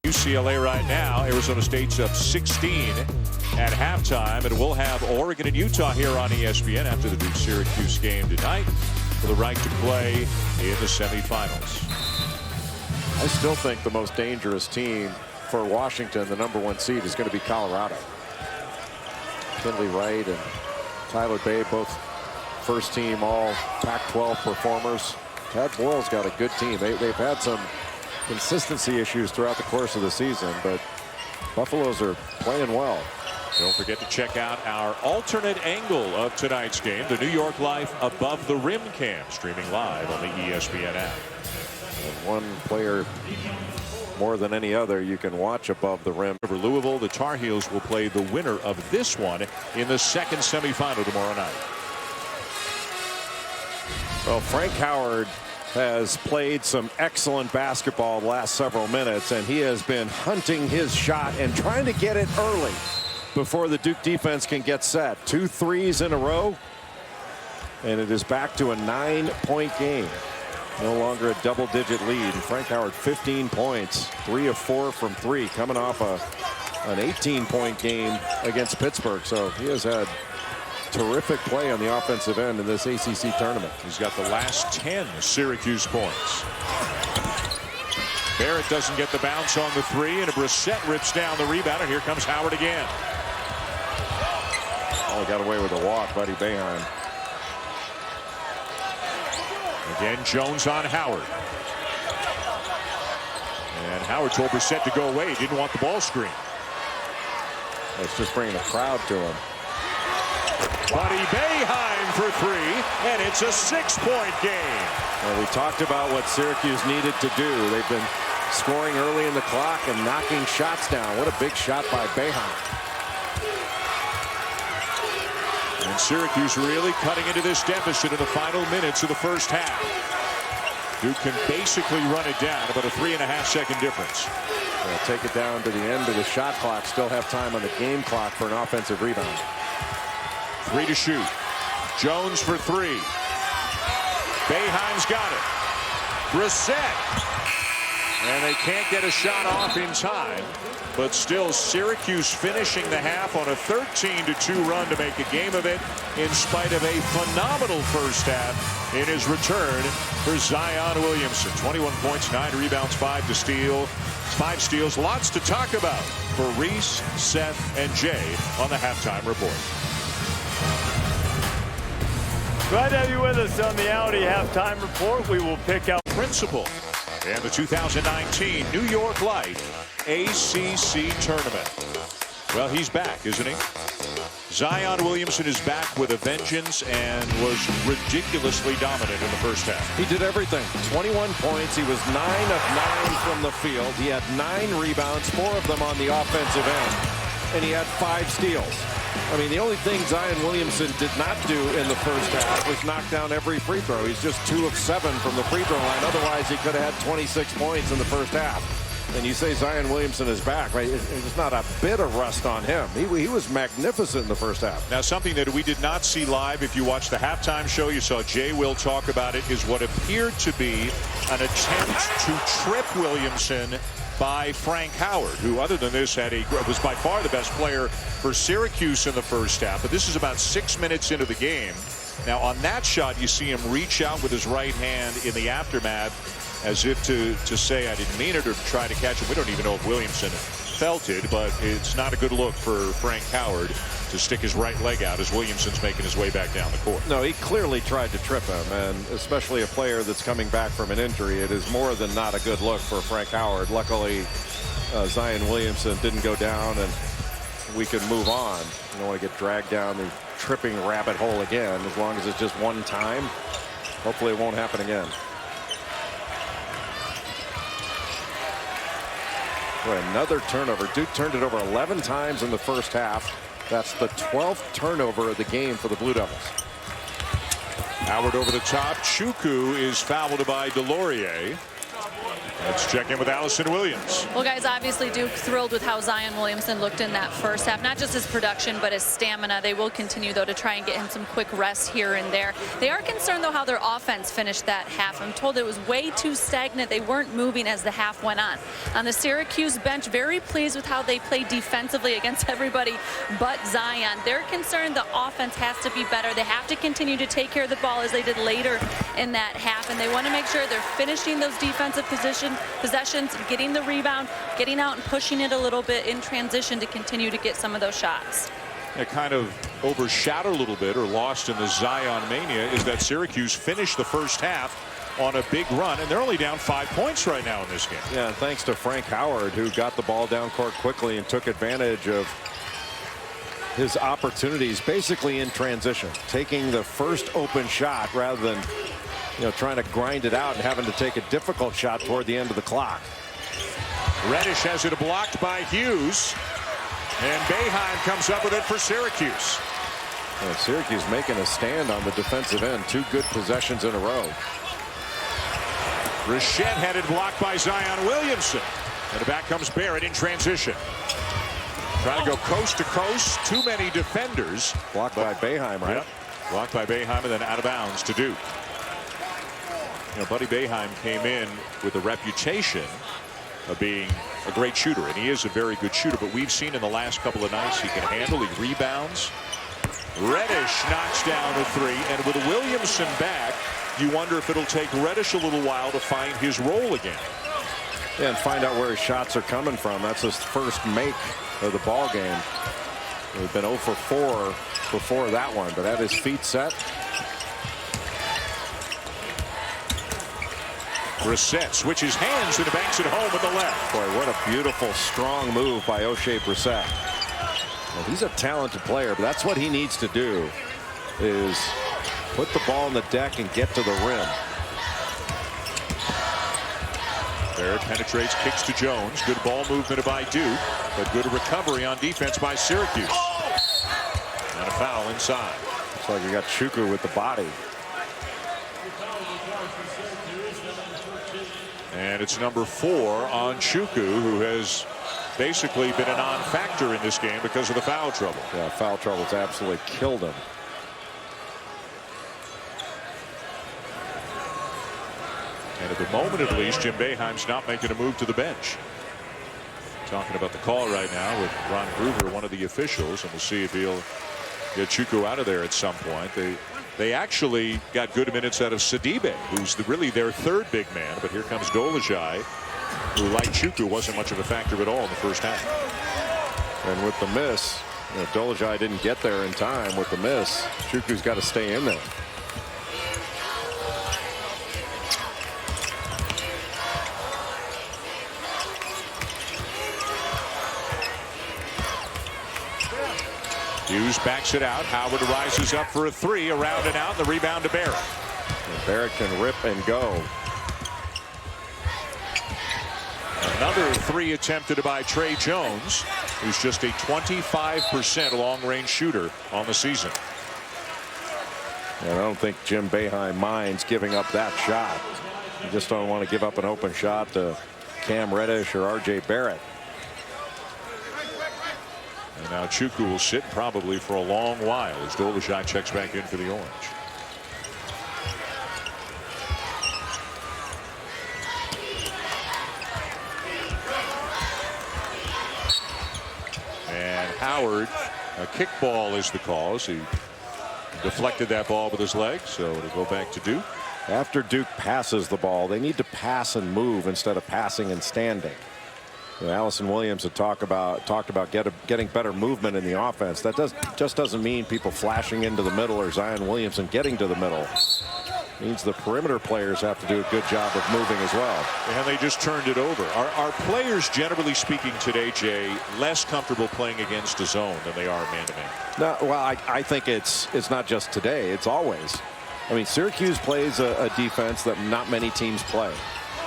UCLA right now. Arizona State's up 16 at halftime, and we'll have Oregon and Utah here on ESPN after the Duke Syracuse game tonight for the right to play in the semifinals. I still think the most dangerous team for Washington, the #1 seed, is going to be Colorado. Kinley Wright and Tyler Bay, both first team all Pac-12 performers. Tad Boyle's got a good team. They've had some consistency issues throughout the course of the season, but Buffaloes are playing well. Don't forget to check out our alternate angle of tonight's game, the New York Life Above the Rim Cam, streaming live on the ESPN app. And one player more than any other you can watch above the rim. For Louisville, the Tar Heels will play the winner of this one in the second semifinal tomorrow night. Well, Frank Howard has played some excellent basketball the last several minutes, and he has been hunting his shot and trying to get it early before the Duke defense can get set. 2 threes in a row, and it is back to a 9-point game. No longer a double-digit lead. Frank Howard 15 points, 3 of 4 from 3, coming off an 18-point game against Pittsburgh. So he has had terrific play on the offensive end in this ACC tournament. He's got the last 10 Syracuse points. Barrett doesn't get the bounce on the 3, and Brissett rips down the rebound, and here comes Howard again. Oh, he got away with a walk, Buddy Boeheim. Again, Jones on Howard. And Howard told Brissett to go away. He didn't want the ball screen. It's just bringing a crowd to him. Buddy Boeheim for 3, and it's a 6-point game. Well, we talked about what Syracuse needed to do. They've been scoring early in the clock and knocking shots down. What a big shot by Boeheim. And Syracuse really cutting into this deficit in the final minutes of the first half. Duke can basically run it down, about a 3.5-second difference. They'll take it down to the end of the shot clock. Still have time on the game clock for an offensive rebound. 3 to shoot. Jones for 3. Boeheim's got it. Brissett. And they can't get a shot off in time. But still, Syracuse finishing the half on a 13-2 run to make a game of it in spite of a phenomenal first half in his return for Zion Williamson. 21 points, 9 rebounds, 5 steals. Lots to talk about for Reese, Seth, and Jay on the halftime report. Glad to have you with us on the Audi halftime report. We will pick out Principal and the 2019 New York Life ACC tournament. Well, he's back, isn't he? Zion Williamson is back with a vengeance and was ridiculously dominant in the first half. He did everything. 21 points. He was 9 of 9 from the field. He had 9 rebounds, 4 of them on the offensive end, and he had 5 steals. I mean, the only thing Zion Williamson did not do in the first half was knock down every free throw. He's just 2 of 7 from the free throw line. Otherwise, he could have had 26 points in the first half. And you say Zion Williamson is back, right? There's not a bit of rust on him. He was magnificent in the first half. Now, something that we did not see live, if you watched the halftime show, you saw Jay Will talk about it, is what appeared to be an attempt to trip Williamson by Frank Howard, who, other than this, was by far the best player for Syracuse in the first half. But this is about 6 minutes into the game. Now, on that shot, you see him reach out with his right hand in the aftermath, as if to say, I didn't mean it, or to try to catch him. We don't even know if Williamson felt it, but it's not a good look for Frank Howard to stick his right leg out as Williamson's making his way back down the court. No, he clearly tried to trip him, and especially a player that's coming back from an injury, it is more than not a good look for Frank Howard. Luckily, Zion Williamson didn't go down, and we can move on. You don't want to get dragged down the tripping rabbit hole again. As long as it's just one time, hopefully it won't happen again. Boy, another turnover. Duke turned it over 11 times in the first half. That's the 12th turnover of the game for the Blue Devils. Howard over the top. Chukwu is fouled by Delorier. Let's check in with Allison Williams. Well, guys, obviously Duke thrilled with how Zion Williamson looked in that first half. Not just his production, but his stamina. They will continue, though, to try and get him some quick rest here and there. They are concerned, though, how their offense finished that half. I'm told it was way too stagnant. They weren't moving as the half went on. On the Syracuse bench, very pleased with how they played defensively against everybody but Zion. They're concerned the offense has to be better. They have to continue to take care of the ball as they did later in that half, and they want to make sure they're finishing those defensive possessions, getting the rebound, getting out and pushing it a little bit in transition to continue to get some of those shots. It kind of overshadowed a little bit, or lost in the Zion mania, is that Syracuse finished the first half on a big run, and they're only down 5 points right now in this game. Yeah, and thanks to Frank Howard, who got the ball down court quickly and took advantage of his opportunities basically in transition, taking the first open shot rather than trying to grind it out and having to take a difficult shot toward the end of the clock. Reddish has it blocked by Hughes, and Boeheim comes up with it for Syracuse. And Syracuse making a stand on the defensive end. 2 good possessions in a row. Richette had it blocked by Zion Williamson, and back comes Barrett in transition. Trying to go coast to coast. Too many defenders. Blocked by Boeheim, right? Yep. Blocked by Boeheim and then out of bounds to Duke. Buddy Boeheim came in with a reputation of being a great shooter, and he is a very good shooter, but we've seen in the last couple of nights he can handle, he rebounds. Reddish knocks down a 3, and with Williamson back, you wonder if it'll take Reddish a little while to find his role again. Yeah, and find out where his shots are coming from. That's his first make of the ball game. He's been 0 for 4 before that one, but at his feet set. Brissett switches hands and banks it home with the left. Boy, what a beautiful, strong move by Oshae Brissett. Well, he's a talented player, but that's what he needs to do, is put the ball on the deck and get to the rim. Barrett penetrates, kicks to Jones. Good ball movement by Duke, but good recovery on defense by Syracuse. And a foul inside. Looks like you got Chukwu with the body. And it's number 4 on Chukwu, who has basically been a non-factor in this game because of the foul trouble. Yeah, foul trouble's absolutely killed him. And at the moment, at least, Jim Boeheim's not making a move to the bench. Talking about the call right now with Ron Gruber, one of the officials, and we'll see if he'll get Chukwu out of there at some point. They actually got good minutes out of Sidibe, who's really their 3rd big man. But here comes Dolezaj, who, like Chukwu, wasn't much of a factor at all in the first half. And with the miss, Dolezaj didn't get there in time. With the miss, Chukwu's got to stay in there. Hughes backs it out. Howard rises up for a 3, around and out. The rebound to Barrett. And Barrett can rip and go. Another 3 attempted by Trey Jones, who's just a 25% long-range shooter on the season. And I don't think Jim Boeheim minds giving up that shot. You just don't want to give up an open shot to Cam Reddish or R.J. Barrett. And now Chukwu will sit probably for a long while as Dolezaj checks back in for the Orange. And Howard, a kickball is the cause. He deflected that ball with his leg, so it'll go back to Duke. After Duke passes the ball, they need to pass and move instead of passing and standing. Allison Williamson talked about getting better movement in the offense. That just doesn't mean people flashing into the middle or Zion Williamson getting to the middle. It means the perimeter players have to do a good job of moving as well. And they just turned it over. Are players, generally speaking today, Jay, less comfortable playing against a zone than they are man-to-man? No, well, I think it's not just today. It's always. I mean, Syracuse plays a defense that not many teams play.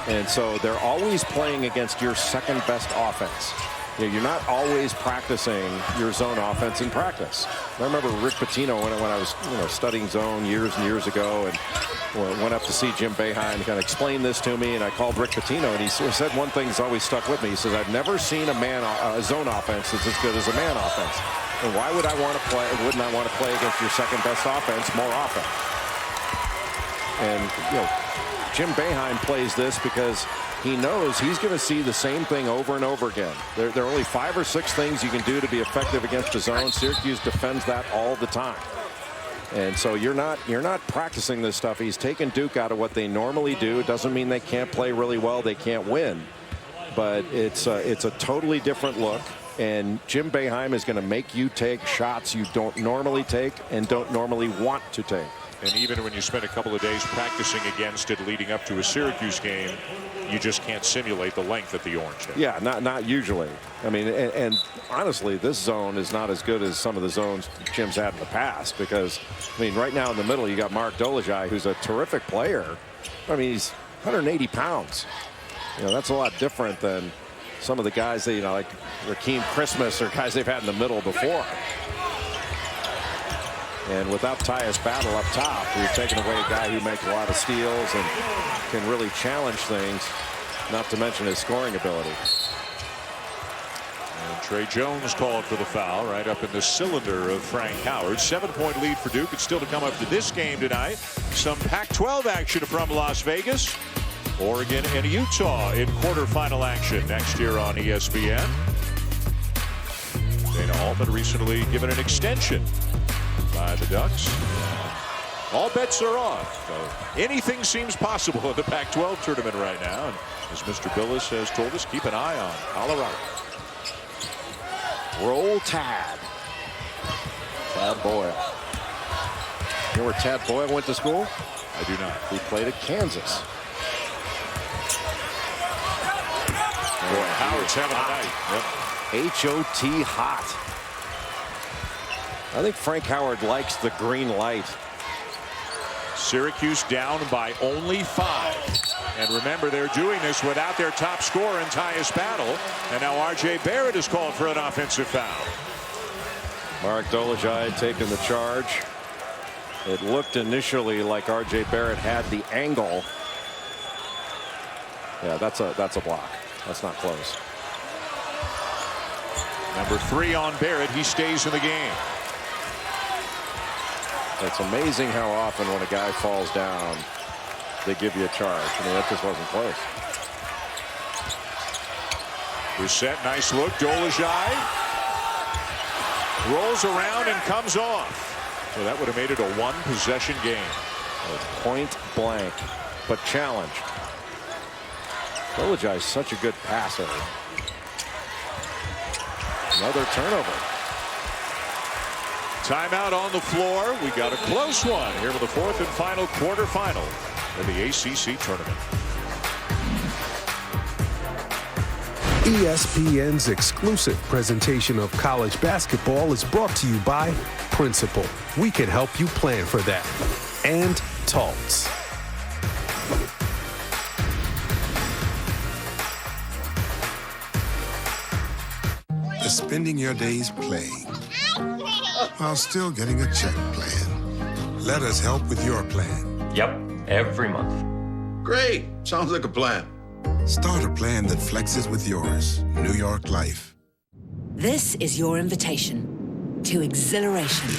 And so they're always playing against your second best offense. You're not always practicing your zone offense in practice. I remember Rick Pitino when I was studying zone years and years ago, and went up to see Jim Boeheim to kind of explain this to me, and I called Rick Pitino, and he said one thing that's always stuck with me. He says, I've never seen a zone offense that's as good as a man offense. And why would I want to play? Wouldn't I want to play against your second best offense more often? And Jim Boeheim plays this because he knows he's going to see the same thing over and over again. There are only 5 or 6 things you can do to be effective against the zone. Syracuse defends that all the time. And so you're not practicing this stuff. He's taken Duke out of what they normally do. It doesn't mean they can't play really well. They can't win. But it's a totally different look. And Jim Boeheim is going to make you take shots you don't normally take and don't normally want to take. And even when you spend a couple of days practicing against it leading up to a Syracuse game, you just can't simulate the length that the Orange have. Yeah, not usually. I mean, and honestly, this zone is not as good as some of the zones Jim's had in the past, because, I mean, right now in the middle, you got Mark Dolezaj, who's a terrific player. I mean, he's 180 pounds. That's a lot different than some of the guys that, like Rakeem Christmas or guys they've had in the middle before. And without Tyus Battle up top, we've taken away a guy who makes a lot of steals and can really challenge things, not to mention his scoring ability. And Trey Jones called for the foul right up in the cylinder of Frank Howard. 7-point lead for Duke. It's still to come up to this game tonight. Some Pac-12 action from Las Vegas. Oregon and Utah in quarterfinal action next year on ESPN. Dana Altman recently given an extension by the Ducks. All bets are off. So anything seems possible in the Pac-12 tournament right now. And as Mr. Billis has told us, keep an eye on Colorado. Roll Tad. Tad Boyle. You know where Tad Boyle went to school? I do not. He played at Kansas. Boy, Howard's having a night. Yep. H-O-T hot. I think Frank Howard likes the green light. Syracuse down by only 5. And remember, they're doing this without their top scorer in Tyus Battle. And now R.J. Barrett is called for an offensive foul. Mark Dolezaj taking the charge. It looked initially like R.J. Barrett had the angle. Yeah, that's a block. That's not close. Number 3 on Barrett. He stays in the game. It's amazing how often when a guy falls down, they give you a charge. I mean, that just wasn't close. Reset, nice look. Dolezaj rolls around and comes off. So that would have made it a 1-possession game. Point blank, but challenged. Dolezaj is such a good passer. Another turnover. Timeout on the floor. We got a close one here for the 4th and final quarterfinal of the ACC tournament. ESPN's exclusive presentation of college basketball is brought to you by Principal. We can help you plan for that. And Taltz. Spending your days playing while still getting a check plan. Let us help with your plan. Yep, every month. Great. Sounds like a plan. Start a plan that flexes with yours. New York Life. This is your invitation to exhilaration.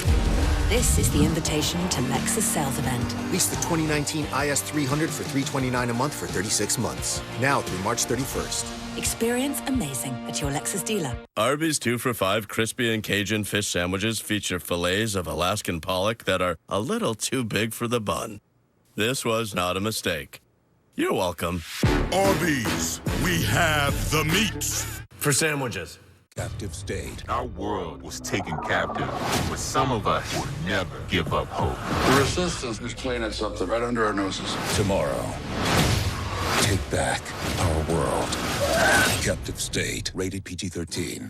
This is the invitation to Lexus sales event. Lease the 2019 IS300 for $329 a month for 36 months. Now through March 31st. Experience amazing at your Lexus dealer. Arby's 2 for $5 crispy and Cajun fish sandwiches feature fillets of Alaskan pollock that are a little too big for the bun. This was not a mistake. You're welcome. Arby's, we have the meats. for sandwiches. Captive state. Our world was taken captive, but some of us will never give up hope. The resistance is playing at something right under our noses. Tomorrow, take back our world. Captive state. Rated PG-13.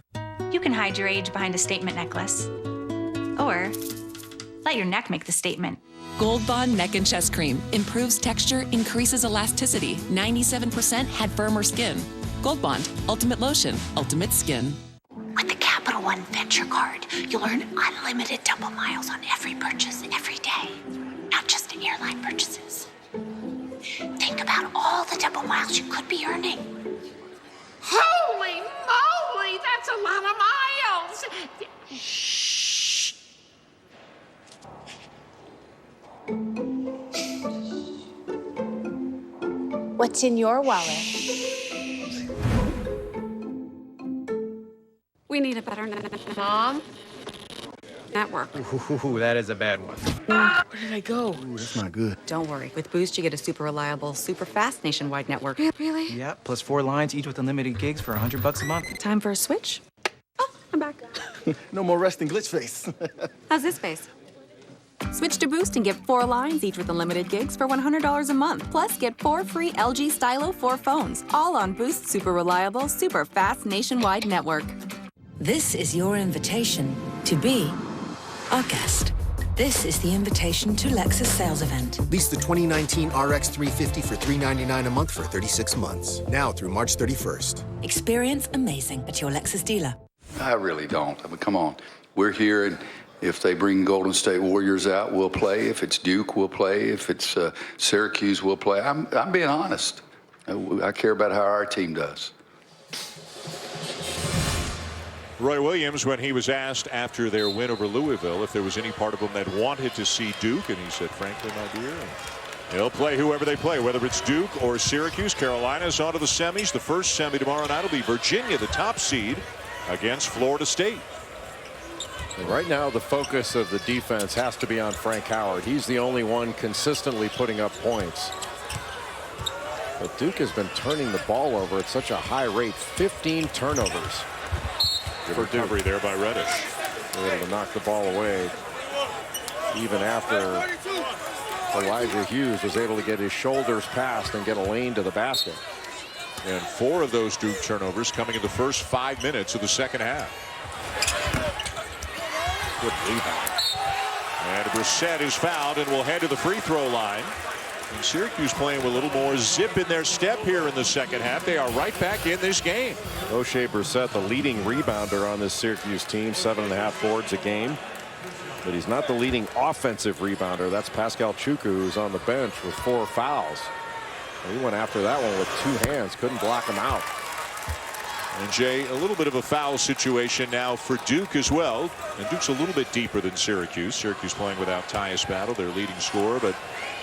You can hide your age behind a statement necklace. Or let your neck make the statement. Gold Bond Neck and Chest Cream improves texture, increases elasticity. 97% had firmer skin. Gold Bond, Ultimate Lotion, Ultimate Skin. With the Capital One Venture Card, you'll earn unlimited double miles on every purchase every day, not just airline purchases. Think about all the double miles you could be earning. Holy moly, that's a lot of miles! Shh. What's in your wallet? We need a better Mom? Network. Ooh, that is a bad one. Where did I go? Ooh, that's not good. Don't worry. With Boost, you get a super reliable, super fast nationwide network. Really? Yeah, plus 4 lines, each with unlimited gigs for $100 a month. Time for a switch? Oh, I'm back. No more resting glitch face. How's this face? Switch to Boost and get 4 lines, each with unlimited gigs for $100 a month. Plus, get 4 free LG Stylo 4 phones. All on Boost's super reliable, super fast nationwide network. This is your invitation to be our guest. This is the invitation to Lexus sales event. Lease the 2019 RX 350 for $399 a month for 36 months. Now through March 31st. Experience amazing at your Lexus dealer. I really don't. I mean, come on. We're here, and if they bring Golden State Warriors out, we'll play. If it's Duke, we'll play. If it's Syracuse, we'll play. I'm being honest. I care about how our team does. Roy Williams, when he was asked after their win over Louisville if there was any part of him that wanted to see Duke, and he said, frankly, my dear, they'll play whoever they play, whether it's Duke or Syracuse. Carolina's on to the semis. The first semi tomorrow night will be Virginia, the top seed, against Florida State. And right now, the focus of the defense has to be on Frank Howard. He's the only one consistently putting up points. But Duke has been turning the ball over at such a high rate, 15 turnovers. Good recovery there by Reddish. They're able to knock the ball away even after Elijah Hughes was able to get his shoulders past and get a lane to the basket. And 4 of those Duke turnovers coming in the first 5 minutes of the second half. Good rebound. And Brissett is fouled and will head to the free throw line. And Syracuse playing with a little more zip in their step here in the second half. They are right back in this game. Oshae Brissett, the leading rebounder on this Syracuse team, 7.5 boards a game. But he's not the leading offensive rebounder. That's Pascal Chukwu, who's on the bench with 4 fouls. And he went after that one with 2 hands, couldn't block him out. And Jay, a little bit of a foul situation now for Duke as well. And Duke's a little bit deeper than Syracuse. Syracuse playing without Tyus Battle, their leading scorer, but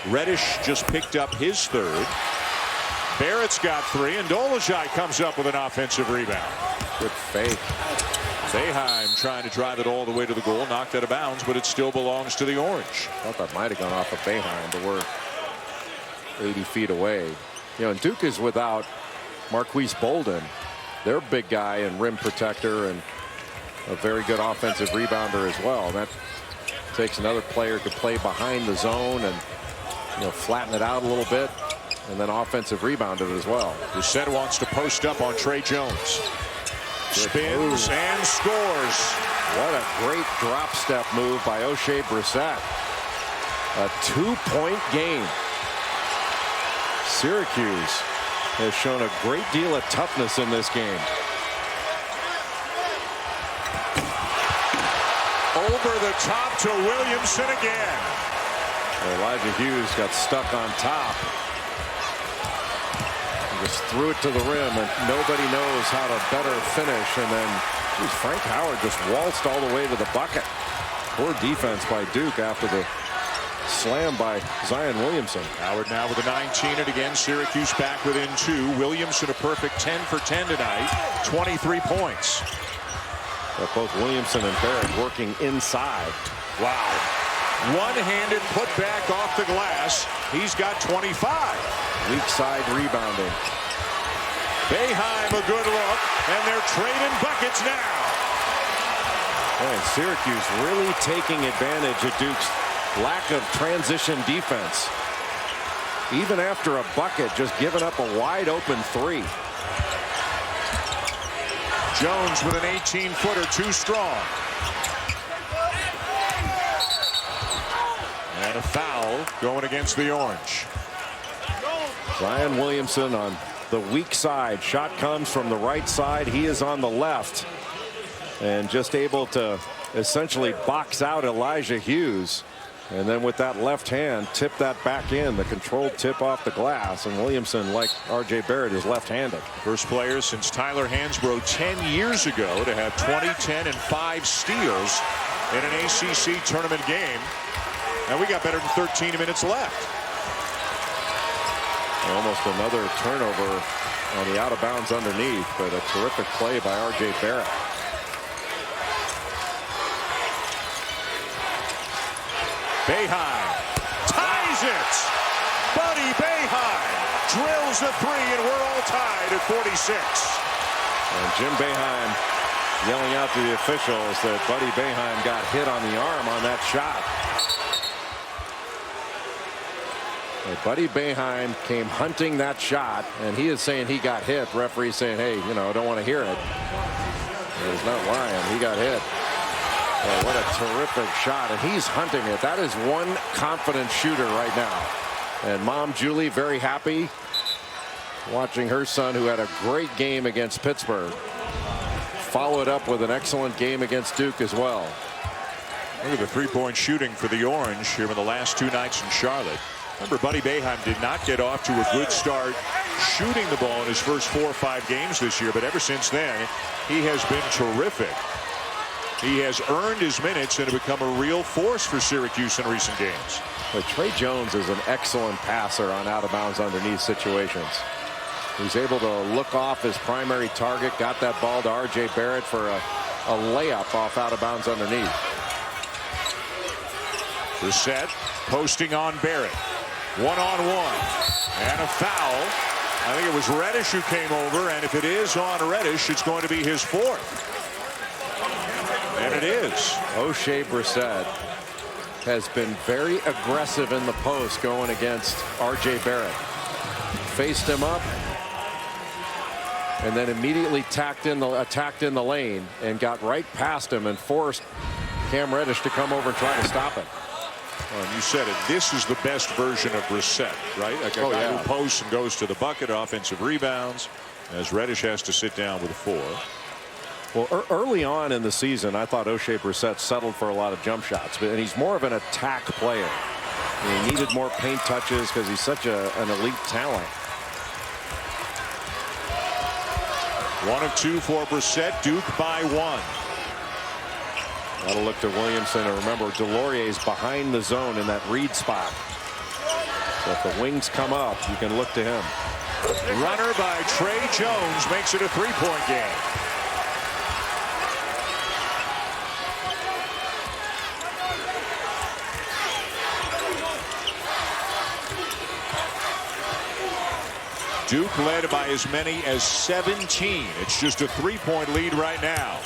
Reddish just picked up his 3rd. Barrett's got 3, and Dolezaj comes up with an offensive rebound. Good fake. Boeheim trying to drive it all the way to the goal, knocked out of bounds, but it still belongs to the Orange. Thought that might have gone off of Boeheim, but we're 80 feet away. You know, and Duke is without Marquise Bolden, their big guy and rim protector and a very good offensive rebounder as well. That takes another player to play behind the zone and, you know, flatten it out a little bit, and then offensive rebound it as well. Brissett wants to post up on Trey Jones. Spins and scores. What a great drop step move by Oshae Brissett. A 2-point game. Syracuse has shown a great deal of toughness in this game. Over the top to Williamson again. Elijah Hughes got stuck on top. He just threw it to the rim, and nobody knows how to better finish. And then Frank Howard just waltzed all the way to the bucket. Poor defense by Duke after the slam by Zion Williamson. Howard now with a 19, and again Syracuse back within 2. Williamson a perfect 10 for 10 tonight, 23 points. But both Williamson and Barrett working inside. Wow. One-handed put back off the glass. He's got 25. Weak side rebounding. Boeheim a good look, and they're trading buckets now. And Syracuse really taking advantage of Duke's lack of transition defense. Even after a bucket, just giving up a wide open three. Jones with an 18-footer, too strong. And a foul going against the Orange. Zion Williamson on the weak side. Shot comes from the right side. He is on the left. And just able to essentially box out Elijah Hughes. And then with that left hand, tip that back in. The controlled tip off the glass. And Williamson, like R.J. Barrett, is left-handed. First player since Tyler Hansbrough 10 years ago to have 20, 10, and 5 steals in an ACC tournament game. And we got better than 13 minutes left. Almost another turnover on the out-of-bounds underneath, but a terrific play by R.J. Barrett. Boeheim ties it. Buddy Boeheim drills the three, and we're all tied at 46. And Jim Boeheim yelling out to the officials that Buddy Boeheim got hit on the arm on that shot. And Buddy Boeheim came hunting that shot, and he is saying he got hit. Referee saying, hey, you know, I don't want to hear it. He's not lying. He got hit. Oh, what a terrific shot, and he's hunting it. That is one confident shooter right now. And Mom Julie very happy watching her son, who had a great game against Pittsburgh, follow it up with an excellent game against Duke as well. Look at the three-point shooting for the Orange here in the last 2 nights in Charlotte. Remember, Buddy Boeheim did not get off to a good start shooting the ball in his first 4 or 5 games this year, but ever since then, he has been terrific. He has earned his minutes and become a real force for Syracuse in recent games. But Trey Jones is an excellent passer on out-of-bounds underneath situations. He's able to look off his primary target, got that ball to R.J. Barrett for a layup off out-of-bounds underneath. Brissett posting on Barrett. One-on-one. And a foul. I think it was Reddish who came over, and if it is on Reddish, it's going to be his 4th. And it is. O'Shea Brissett has been very aggressive in the post going against R.J. Barrett. Faced him up and then immediately attacked in the lane and got right past him and forced Cam Reddish to come over and try to stop it. Well, and you said it. This is the best version of Brissett, right? Like a guy who posts and goes to the bucket, offensive rebounds, as Reddish has to sit down with a 4. Well, early on in the season, I thought O'Shea Brissett settled for a lot of jump shots, and he's more of an attack player. He needed more paint touches because he's such an elite talent. 1 of 2 for Brissett. Duke by 1. That'll look to Williamson, and remember, Delorier's behind the zone in that read spot. So if the wings come up, you can look to him. Runner by Trey Jones makes it a 3-point game. Duke led by as many as 17. It's just a 3-point lead right now.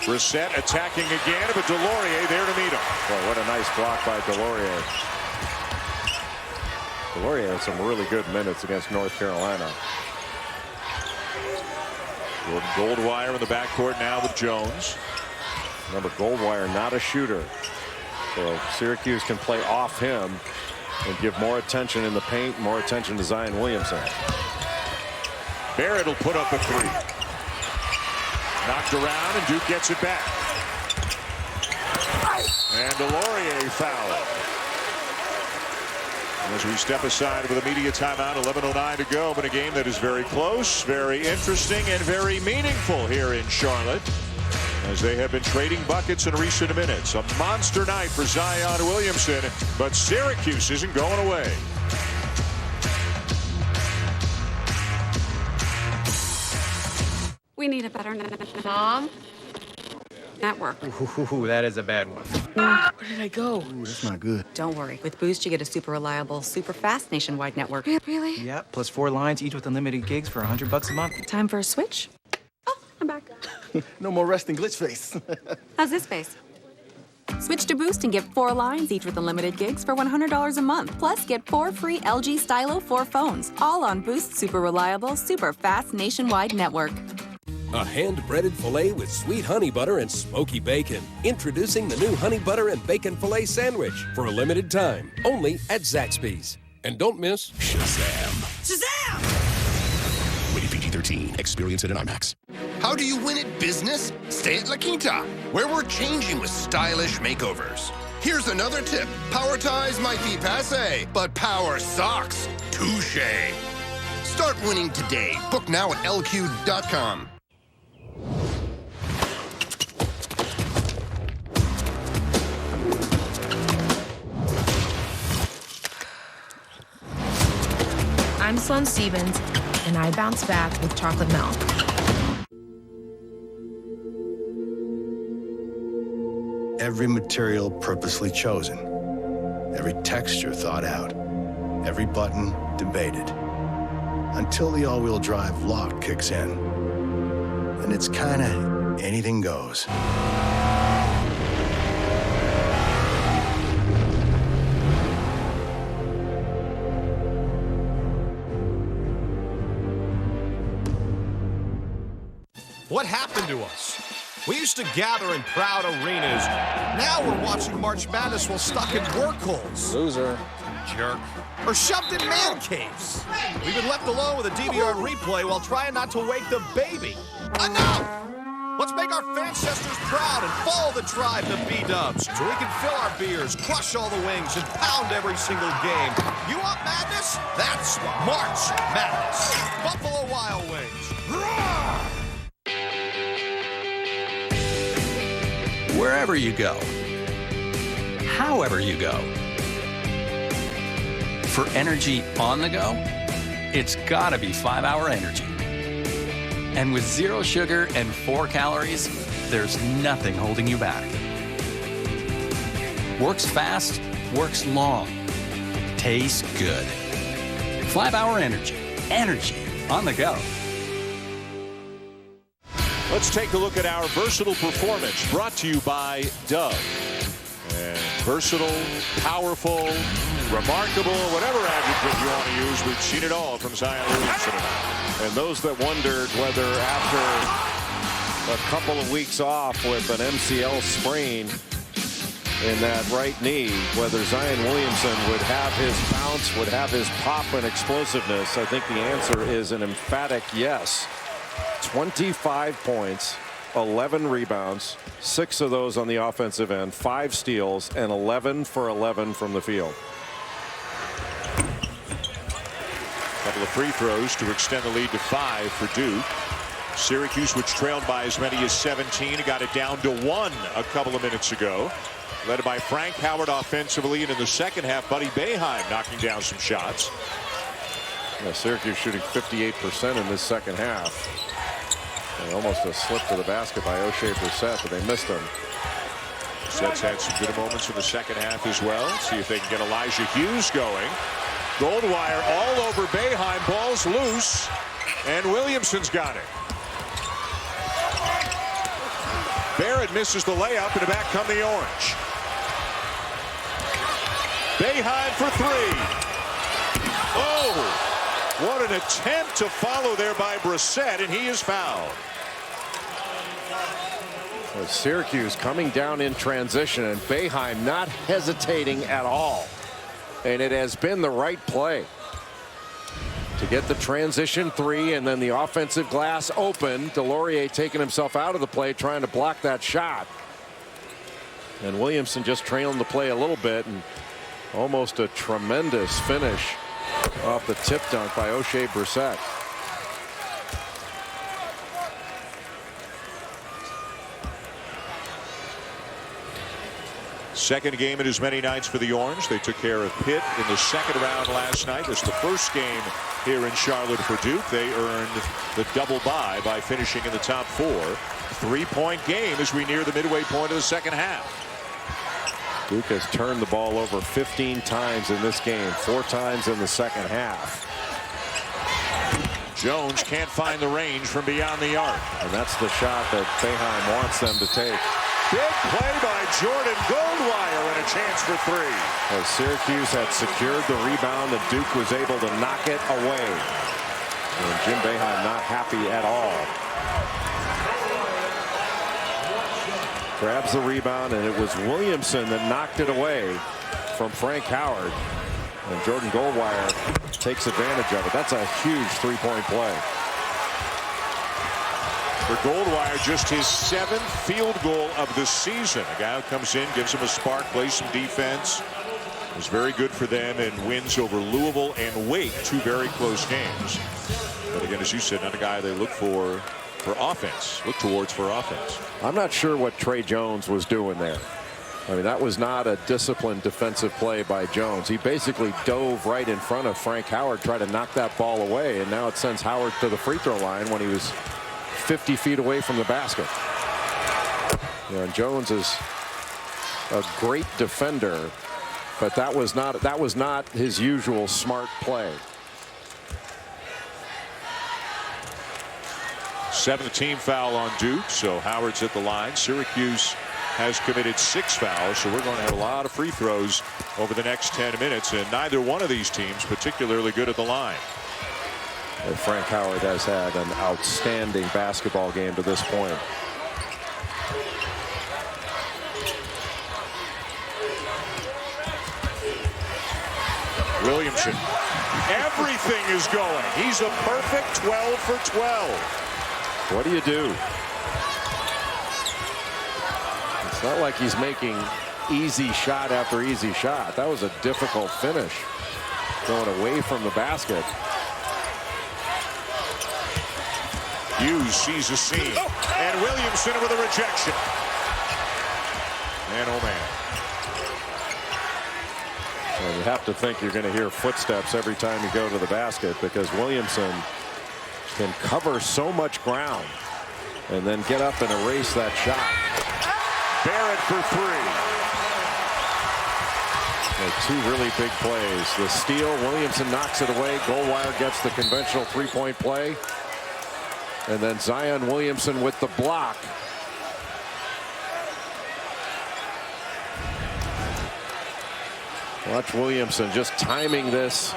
Brissett attacking again, but Delorier there to meet him. Boy, what a nice block by Delorier. Delorier had some really good minutes against North Carolina. Goldwire in the backcourt now with Jones. Remember, Goldwire not a shooter. So Syracuse can play off him and give more attention in the paint, more attention to Zion Williamson. Barrett will put up a 3. Knocked around, and Duke gets it back. And Delorier foul. As we step aside with a media timeout, 11:09 to go, but a game that is very close, very interesting, and very meaningful here in Charlotte, as they have been trading buckets in recent minutes. A monster night for Zion Williamson, but Syracuse isn't going away. We need a better Mom? Network. Ooh, that is a bad one. Where did I go? Ooh, that's not good. Don't worry. With Boost, you get a super reliable, super fast nationwide network. Really? Yep, plus 4 lines, each with unlimited gigs for $100 a month. Time for a switch? Oh, I'm back. No more resting glitch face. How's this space? Switch to Boost and get 4 lines, each with unlimited gigs for $100 a month. Plus, get 4 free LG Stylo 4 phones, all on Boost's super reliable, super fast nationwide network. A hand-breaded filet with sweet honey butter and smoky bacon. Introducing the new honey butter and bacon filet sandwich for a limited time, only at Zaxby's. And don't miss Shazam! Shazam! Rated PG-13. Experience it in IMAX. How do you win at business? Stay at La Quinta, where we're changing with stylish makeovers. Here's another tip. Power ties might be passé, but power socks, touche. Start winning today. Book now at lq.com. I'm Sloane Stevens, and I bounce back with chocolate milk. Every material purposely chosen, every texture thought out, every button debated, until the all-wheel drive lock kicks in. And it's kinda anything goes. What happened to us? We used to gather in proud arenas. Now we're watching March Madness while stuck in work holes. Loser. Jerk. Or shoved in man caves. We've been left alone with a DVR replay while trying not to wake the baby. Enough! Let's make our Fancestors proud and follow the tribe, the B-Dubs, so we can fill our beers, crush all the wings, and pound every single game. You want madness? That's March Madness. Buffalo Wild Wings. Roar! Wherever you go, however you go, for energy on the go, it's gotta be 5-Hour Energy. And with 0 sugar and 4 calories, there's nothing holding you back. Works fast, works long, tastes good. 5-Hour Energy. Energy on the go. Let's take a look at our versatile performance, brought to you by Dove. And versatile, powerful, remarkable, whatever adjective you want to use, we've seen it all from Zion Williamson. And those that wondered whether after a couple of weeks off with an MCL sprain in that right knee, whether Zion Williamson would have his bounce, would have his pop and explosiveness, I think the answer is an emphatic yes. 25 points, 11 rebounds, 6 of those on the offensive end, 5 steals, and 11 for 11 from the field. Couple of free throws to extend the lead to 5 for Duke. Syracuse, which trailed by as many as 17, got it down to 1 a couple of minutes ago. Led by Frank Howard offensively, and in the second half, Buddy Boeheim knocking down some shots. Yeah, Syracuse shooting 58% in this second half. And almost a slip to the basket by O'Shea Brissett, but they missed him. Brissett's had some good moments in the second half as well. See if they can get Elijah Hughes going. Goldwire all over Boeheim. Ball's loose, and Williamson's got it. Barrett misses the layup, and back come the Orange. Boeheim for 3. Oh! What an attempt to follow there by Brissett, and he is fouled. Well, Syracuse coming down in transition, and Boeheim not hesitating at all. And it has been the right play to get the transition 3, and then the offensive glass open. Delorier taking himself out of the play, trying to block that shot. And Williamson just trailing the play a little bit, and almost a tremendous finish off the tip dunk by O'Shea Brissett. Second game in as many nights for the Orange. They took care of Pitt in the second round last night. This is the first game here in Charlotte for Duke. They earned the double bye by finishing in the top 4. 3-point game as we near the midway point of the second half. Duke has turned the ball over 15 times in this game, 4 times in the second half. Jones can't find the range from beyond the arc. And that's the shot that Boeheim wants them to take. Big play by Jordan Goldwire and a chance for 3. As Syracuse had secured the rebound and Duke was able to knock it away. And Jim Boeheim not happy at all. Grabs the rebound, and it was Williamson that knocked it away from Frank Howard. And Jordan Goldwire takes advantage of it. That's a huge 3-point play. For Goldwire, just his 7th field goal of the season. A guy who comes in, gives him a spark, plays some defense. It was very good for them and wins over Louisville and Wake, 2 very close games. But again, as you said, not a guy they look for offense, look towards for offense. I'm not sure what Trey Jones was doing there. I mean, that was not a disciplined defensive play by Jones. He basically dove right in front of Frank Howard, tried to knock that ball away, and now it sends Howard to the free throw line when he was 50 feet away from the basket. You know, and Jones is a great defender, but that was not his usual smart play. 7th team foul on Duke, so Howard's at the line. Syracuse has committed 6 fouls, so we're going to have a lot of free throws over the next 10 minutes, and neither one of these teams particularly good at the line. And Frank Howard has had an outstanding basketball game to this point. Williamson, everything is going. He's a perfect 12 for 12. What do you do? It's not like he's making easy shot after easy shot. That was a difficult finish, going away from the basket. Hughes sees a seam, and Williamson with a rejection. Man, oh man. Well, you have to think you're going to hear footsteps every time you go to the basket, because Williamson can cover so much ground and then get up and erase that shot. Barrett for 3. 2 really big plays. The steal, Williamson knocks it away. Goldwire gets the conventional 3-point play. And then Zion Williamson with the block. Watch Williamson just timing this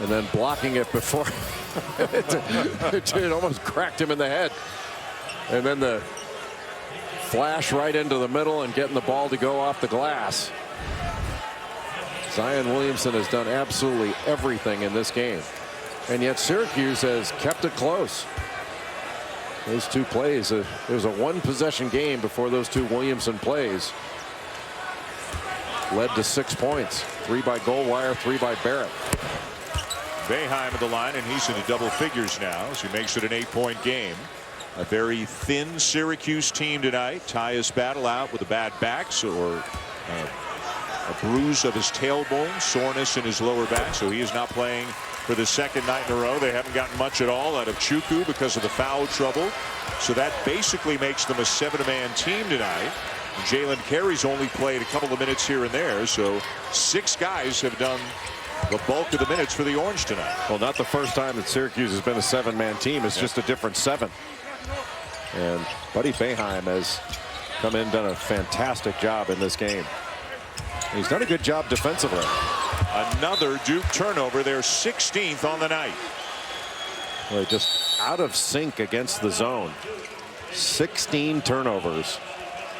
and then blocking it before it almost cracked him in the head. And then the flash right into the middle and getting the ball to go off the glass. Zion Williamson has done absolutely everything in this game. And yet Syracuse has kept it close. Those 2 plays, it was a 1-possession game before those 2 Williamson plays led to 6 points. 3 by Goldwire, 3 by Barrett. Boeheim at the line, and he's into double figures now as he makes it an 8-point game. A very thin Syracuse team tonight. Tyus Battle out with a bad back, or a bruise of his tailbone, soreness in his lower back, so he is not playing for the 2nd night in a row. They haven't gotten much at all out of Chukwu because of the foul trouble. So that basically makes them a 7-man team tonight. Jalen Carey's only played a couple of minutes here and there, so 6 guys have done the bulk of the minutes for the Orange tonight. Well, not the first time that Syracuse has been a 7-man team. It's just a different 7. And Buddy Boeheim has come in, done a fantastic job in this game. He's done a good job defensively. Another Duke turnover, their 16th on the night. Well, just out of sync against the zone. 16 turnovers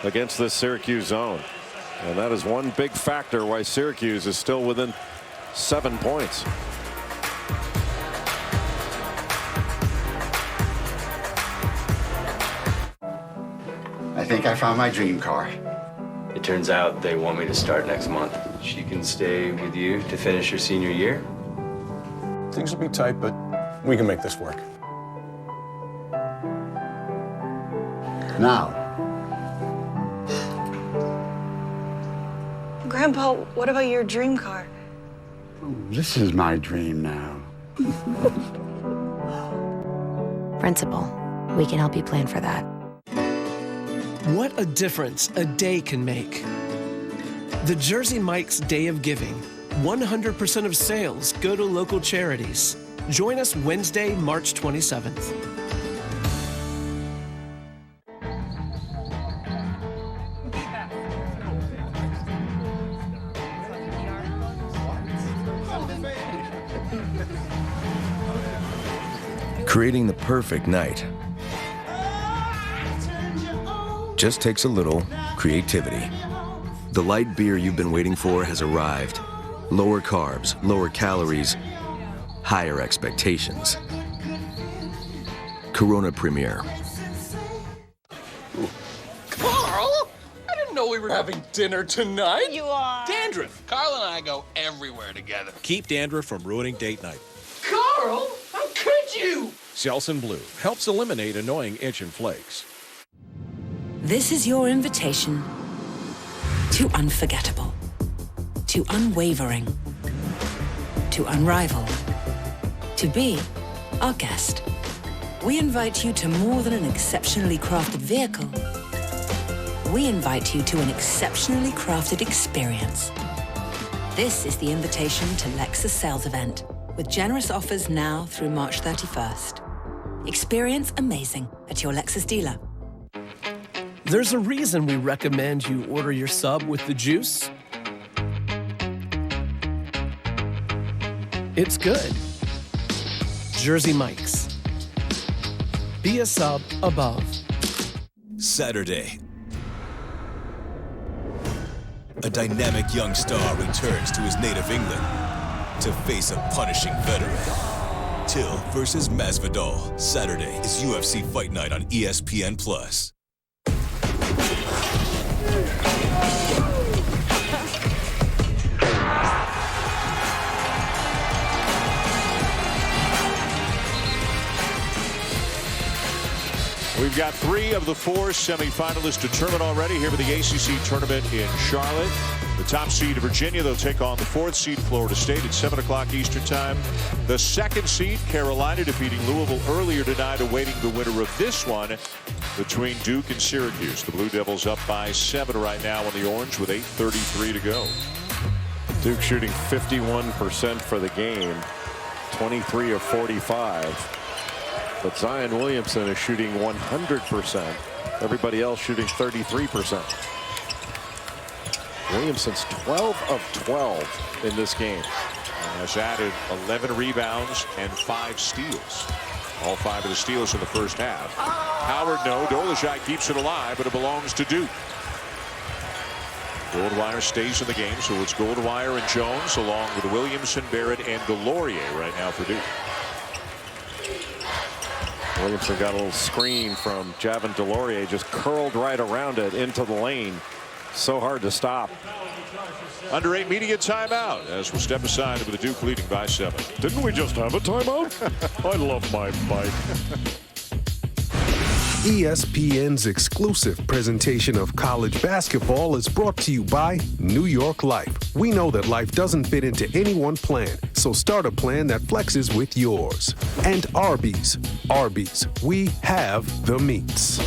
against this Syracuse zone. And that is one big factor why Syracuse is still within 7 points. I think I found my dream car. It turns out they want me to start next month. She can stay with you to finish her senior year. Things will be tight, but we can make this work. Now. Grandpa, what about your dream car? This is my dream now. Principal, we can help you plan for that. What a difference a day can make. The Jersey Mike's Day of Giving. 100% of sales go to local charities. Join us Wednesday, March 27th. Creating the perfect night just takes a little creativity. The light beer you've been waiting for has arrived. Lower carbs, lower calories, higher expectations. Corona Premier. Carl, I didn't know we were having dinner tonight. You are. Dandruff. Carl and I go everywhere together. Keep dandruff from ruining date night. Carl, how could you? Selsun Blue helps eliminate annoying itch and flakes. This is your invitation to unforgettable, to unwavering, to unrivaled, to be our guest. We invite you to more than an exceptionally crafted vehicle. We invite you to an exceptionally crafted experience. This is the invitation to Lexus sales event, with generous offers now through March 31st. Experience amazing at your Lexus dealer. There's a reason we recommend you order your sub with the juice. It's good. Jersey Mike's. Be a sub above. Saturday. A dynamic young star returns to his native England to face a punishing veteran. Till versus Masvidal. Saturday is UFC Fight Night on ESPN+. We've got 3 of the 4 semifinalists determined already here with the ACC tournament in Charlotte. The top seed Virginia, they'll take on the 4th seed Florida State at 7 o'clock Eastern time. The 2nd seed Carolina defeating Louisville earlier tonight, awaiting the winner of this one between Duke and Syracuse. The Blue Devils up by 7 right now on the Orange with 8:33 to go. Duke shooting 51% for the game, 23 of 45. But Zion Williamson is shooting 100%. Everybody else shooting 33%. Williamson's 12 of 12 in this game. And has added 11 rebounds and 5 steals. All 5 of the steals in the first half. Howard, no. Dolezaj keeps it alive, but it belongs to Duke. Goldwire stays in the game, so it's Goldwire and Jones along with Williamson, Barrett, and Delorier right now for Duke. Williamson got a little screen from Javin Delorier, just curled right around it into the lane. So hard to stop. Under 8 media timeout as we'll step aside with the Duke leading by 7. Didn't we just have a timeout? I love my bike. ESPN's exclusive presentation of college basketball is brought to you by New York Life. We know that life doesn't fit into any one plan, so start a plan that flexes with yours. And Arby's. Arby's, we have the meats.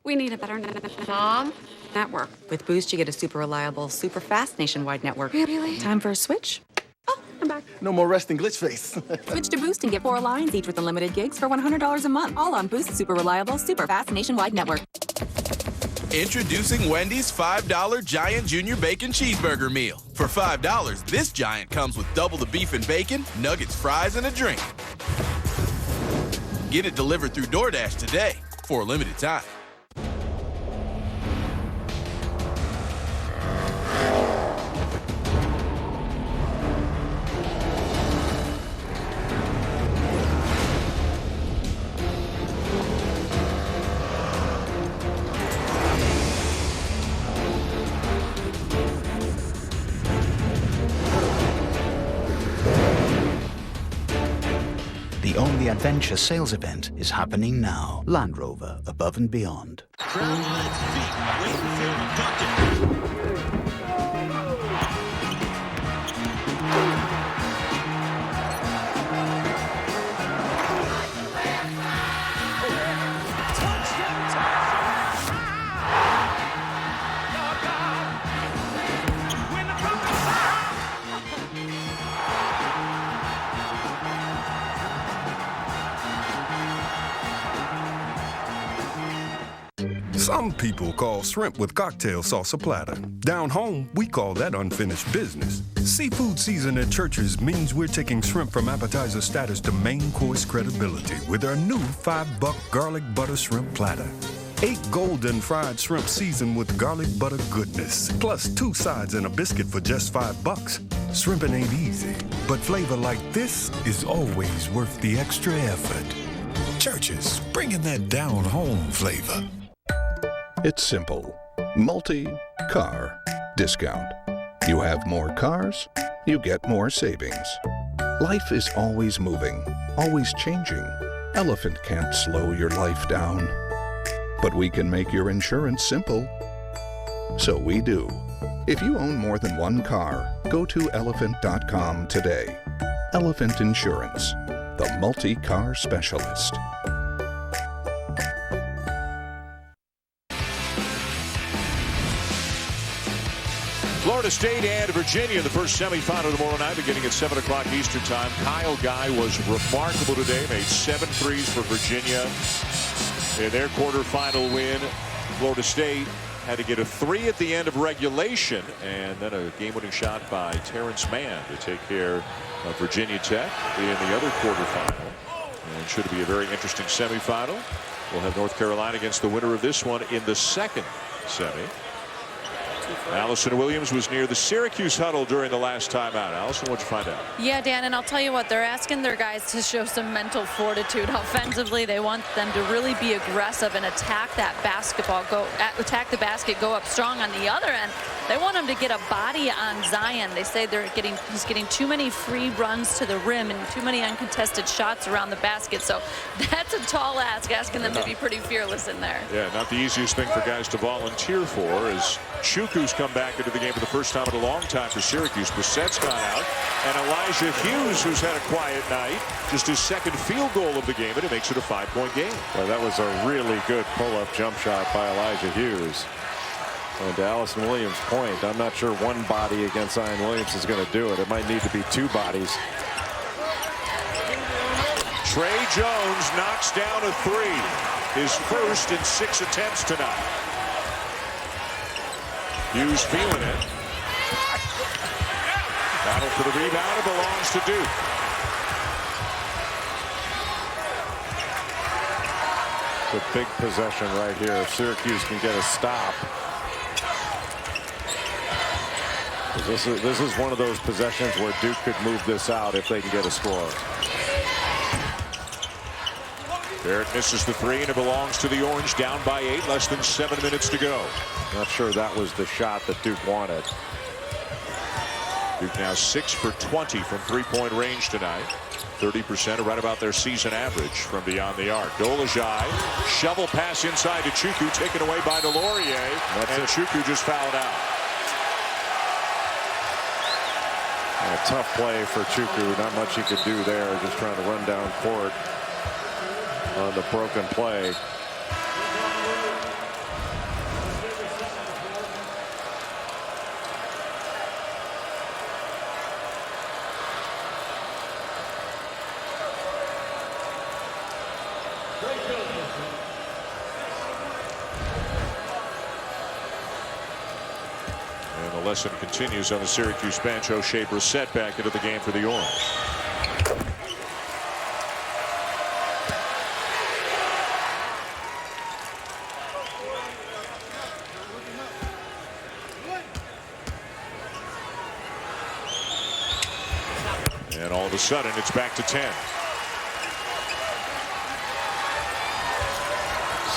We need a better Mom? Network. With Boost, you get a super reliable, super fast nationwide network. Really? Time for a switch? Oh, I'm back. No more resting glitch face. Switch to Boost and get 4 lines, each with unlimited gigs for $100 a month. All on Boost's super reliable, super fast nationwide network. Introducing Wendy's $5 Giant Junior Bacon Cheeseburger Meal. For $5, this giant comes with double the beef and bacon, nuggets, fries, and a drink. Get it delivered through DoorDash today for a limited time. The only the Adventure sales event is happening now. Land Rover, above and beyond. Some people call shrimp with cocktail sauce a platter. Down home, we call that unfinished business. Seafood season at Church's means we're taking shrimp from appetizer status to main course credibility with our new $5 garlic butter shrimp platter. 8 golden fried shrimp seasoned with garlic butter goodness, plus 2 sides and a biscuit for just $5. Shrimping ain't easy, but flavor like this is always worth the extra effort. Church's, bringing that down home flavor. It's simple. Multi-car discount. You have more cars, you get more savings. Life is always moving, always changing. Elephant can't slow your life down. But we can make your insurance simple. So we do. If you own more than 1 car, go to elephant.com today. Elephant Insurance, the multi-car specialist. Florida State and Virginia in the first semifinal tomorrow night, beginning at 7 o'clock Eastern Time. Kyle Guy was remarkable today, made 7 threes for Virginia in their quarterfinal win. Florida State had to get a 3 at the end of regulation, and then a game-winning shot by Terrence Mann to take care of Virginia Tech in the other quarterfinal. And should be a very interesting semifinal. We'll have North Carolina against the winner of this one in the second semi. Allison Williams was near the Syracuse huddle during the last timeout. Allison, what'd you find out? Yeah, Dan, and I'll tell you what, they're asking their guys to show some mental fortitude. Offensively, they want them to really be aggressive and attack that basketball, attack the basket, go up strong. On the other end, they want him to get a body on Zion. They say he's getting too many free runs to the rim and too many uncontested shots around the basket. So that's a tall ask, asking them to be pretty fearless in there. Yeah, not the easiest thing for guys to volunteer for, as Chukwu's come back into the game for the first time in a long time for Syracuse. Brissett's gone out, and Elijah Hughes, who's had a quiet night, just his second field goal of the game, and it makes it a 5-point game. Well, that was a really good pull-up jump shot by Elijah Hughes. And to Allison Williams' point, I'm not sure one body against Zion Williams is going to do it. It might need to be 2 bodies. Trey Jones knocks down a 3, his first in 6 attempts tonight. Hughes feeling it. Battle for the rebound. It belongs to Duke. It's a big possession right here. If Syracuse can get a stop. This is one of those possessions where Duke could move this out if they can get a score. Barrett misses the 3, and it belongs to the Orange, down by 8, less than 7 minutes to go. Not sure that was the shot that Duke wanted. Duke now 6 for 20 from 3-point range tonight. 30%, right about their season average from beyond the arc. Dolezaj, shovel pass inside to Chukwu, taken away by Delorier, and Chukwu just fouled out. A tough play for Chukwu. Not much he could do there, just trying to run down court on the broken play. And the lesson continues on the Syracuse bench. O'Shea Brissett back into the game for the Orange. And all of a sudden, it's back to 10.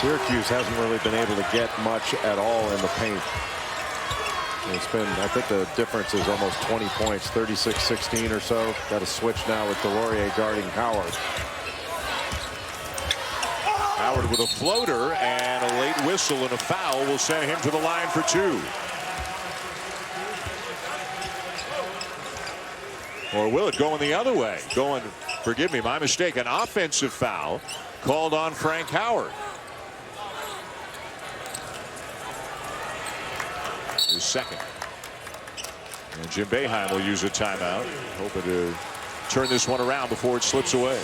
Syracuse hasn't really been able to get much at all in the paint. It's been, I think the difference is almost 20 points, 36-16 or so. Got a switch now with Delorier guarding Howard. Howard with a floater, and a late whistle and a foul will send him to the line for 2. Or will it going the other way? Forgive me, my mistake. An offensive foul called on Frank Howard. His second. And Jim Boeheim will use a timeout, hoping to turn this one around before it slips away.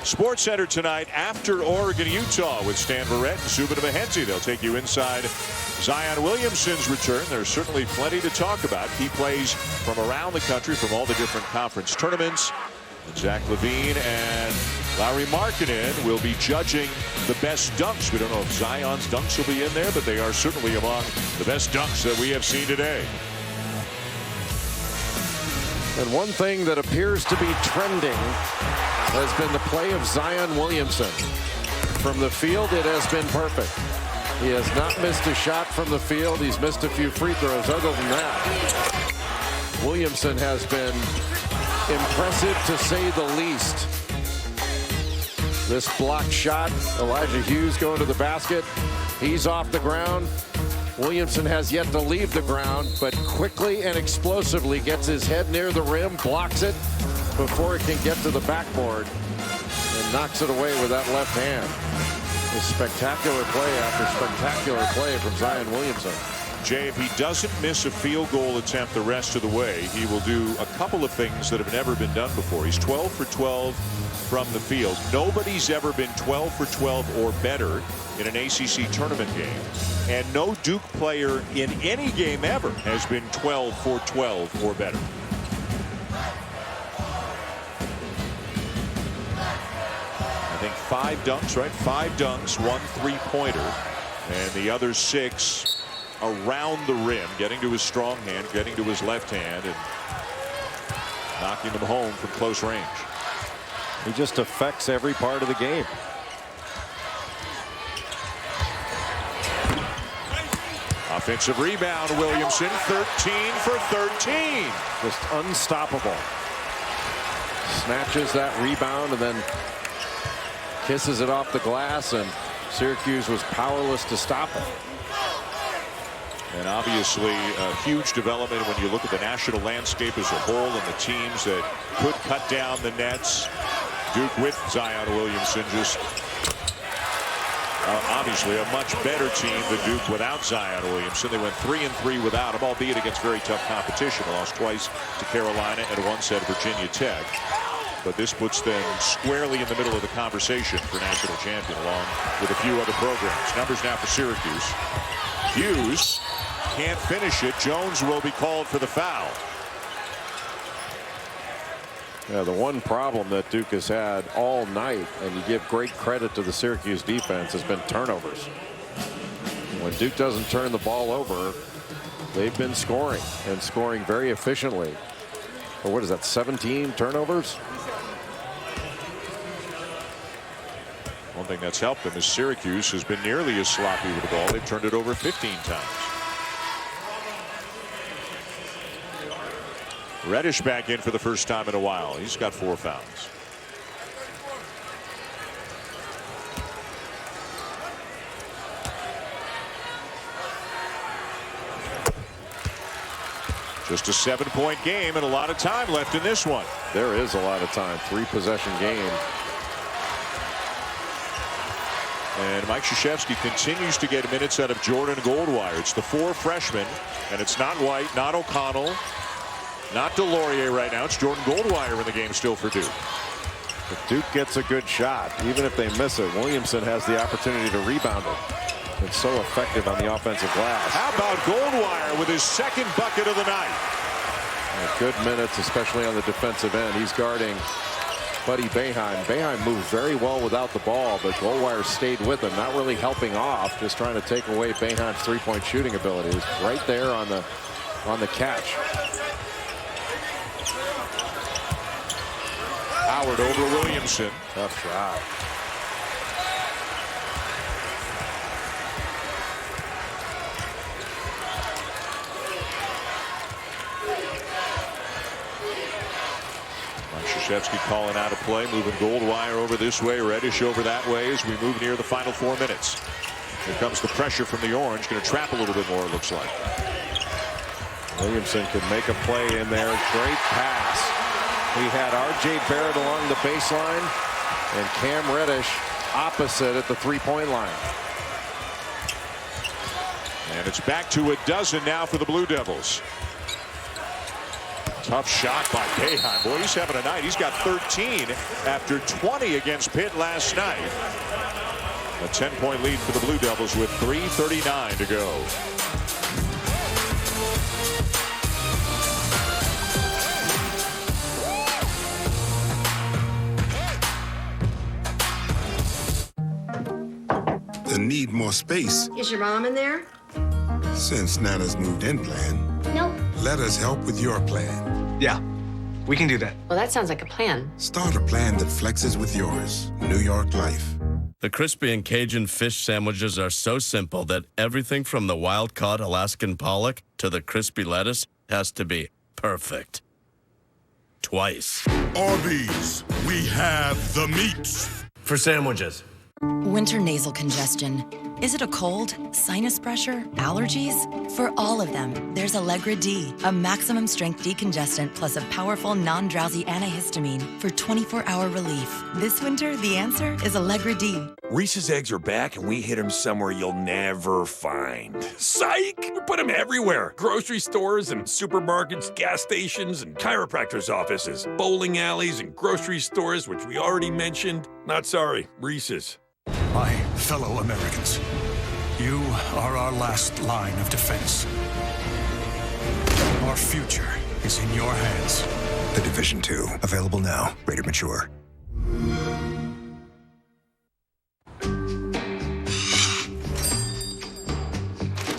Sports Center tonight after Oregon, Utah with Stan Verrett and Subin Mahenzi. They'll take you inside Zion Williamson's return. There's certainly plenty to talk about. He plays from around the country, from all the different conference tournaments. And Zach LaVine and Larry Markkinen will be judging the best dunks. We don't know if Zion's dunks will be in there, but they are certainly among the best dunks that we have seen today. And one thing that appears to be trending has been the play of Zion Williamson. From the field, it has been perfect. He has not missed a shot from the field. He's missed a few free throws. Other than that, Williamson has been impressive to say the least. This blocked shot, Elijah Hughes going to the basket. He's off the ground. Williamson has yet to leave the ground, but quickly and explosively gets his head near the rim, blocks it before it can get to the backboard, and knocks it away with that left hand. A spectacular play after spectacular play from Zion Williamson. Jay, if he doesn't miss a field goal attempt the rest of the way, he will do a couple of things that have never been done before. He's 12 for 12 from the field. Nobody's ever been 12 for 12 or better in an ACC tournament game. And no Duke player in any game ever has been 12 for 12 or better. I think 5 dunks, right? 5 dunks, 1 3-pointer, and the other 6 around the rim, getting to his strong hand, getting to his left hand, and knocking them home from close range. He just affects every part of the game. Offensive rebound, Williamson, 13 for 13. Just unstoppable. Snatches that rebound and then kisses it off the glass, and Syracuse was powerless to stop it. And obviously a huge development when you look at the national landscape as a whole and the teams that could cut down the nets. Duke with Zion Williamson, just obviously a much better team than Duke without Zion Williamson. They went 3-3 without him, albeit against very tough competition. Lost twice to Carolina and once at Virginia Tech. But this puts them squarely in the middle of the conversation for national champion, along with a few other programs. Numbers now for Syracuse. Hughes can't finish it. Jones will be called for the foul. Yeah, the one problem that Duke has had all night, and you give great credit to the Syracuse defense, has been turnovers. When Duke doesn't turn the ball over, they've been scoring, and scoring very efficiently. But what is that, 17 turnovers? One thing that's helped them is Syracuse has been nearly as sloppy with the ball. They've turned it over 15 times. Reddish back in for the first time in a while. He's got 4 fouls. Just a 7-point game and a lot of time left in this one. There is a lot of time. 3-possession game. And Mike Krzyzewski continues to get minutes out of Jordan Goldwire. It's the 4 freshmen, and it's not White, not O'Connell, not DeLaurier right now. It's Jordan Goldwire in the game still for Duke. If Duke gets a good shot, even if they miss it, Williamson has the opportunity to rebound it. It's so effective on the offensive glass. How about Goldwire with his 2nd bucket of the night? Good minutes, especially on the defensive end. He's guarding Buddy Boeheim. Boeheim moved very well without the ball, but Goldwire stayed with him, not really helping off, just trying to take away Boeheim's 3-point shooting abilities. Right there on the catch. Howard over Williamson. Tough shot. Krzyzewski calling out a play, moving Goldwire over this way, Reddish over that way as we move near the final 4 minutes. Here comes the pressure from the Orange. Going to trap a little bit more, it looks like. Williamson could make a play in there. Great pass. He had R.J. Barrett along the baseline and Cam Reddish opposite at the three-point line. And it's back to a dozen now for the Blue Devils. Tough shot by Boeheim. Boy, he's having a night. He's got 13 after 20 against Pitt last night. A 10-point lead for the Blue Devils with 3:39 to go. They need more space. Is your mom in there? Since Nana's moved in plan. Nope. Let us help with your plan. Yeah, we can do that. Well, that sounds like a plan. Start a plan that flexes with yours. New York Life. The crispy and Cajun fish sandwiches are so simple that everything from the wild-caught Alaskan pollock to the crispy lettuce has to be perfect. Twice. Arby's, we have the meats. For sandwiches. Winter nasal congestion. Is it a cold, sinus pressure, allergies? For all of them, there's Allegra D, a maximum strength decongestant plus a powerful non-drowsy antihistamine for 24-hour relief. This winter, the answer is Allegra D. Reese's eggs are back and we hit them somewhere you'll never find. Psych! We put them everywhere. Grocery stores and supermarkets, gas stations and chiropractors' offices, bowling alleys and grocery stores, which we already mentioned. Not sorry, Reese's. My fellow Americans, you are our last line of defense. Our future is in your hands. The Division 2, available now. Rated mature.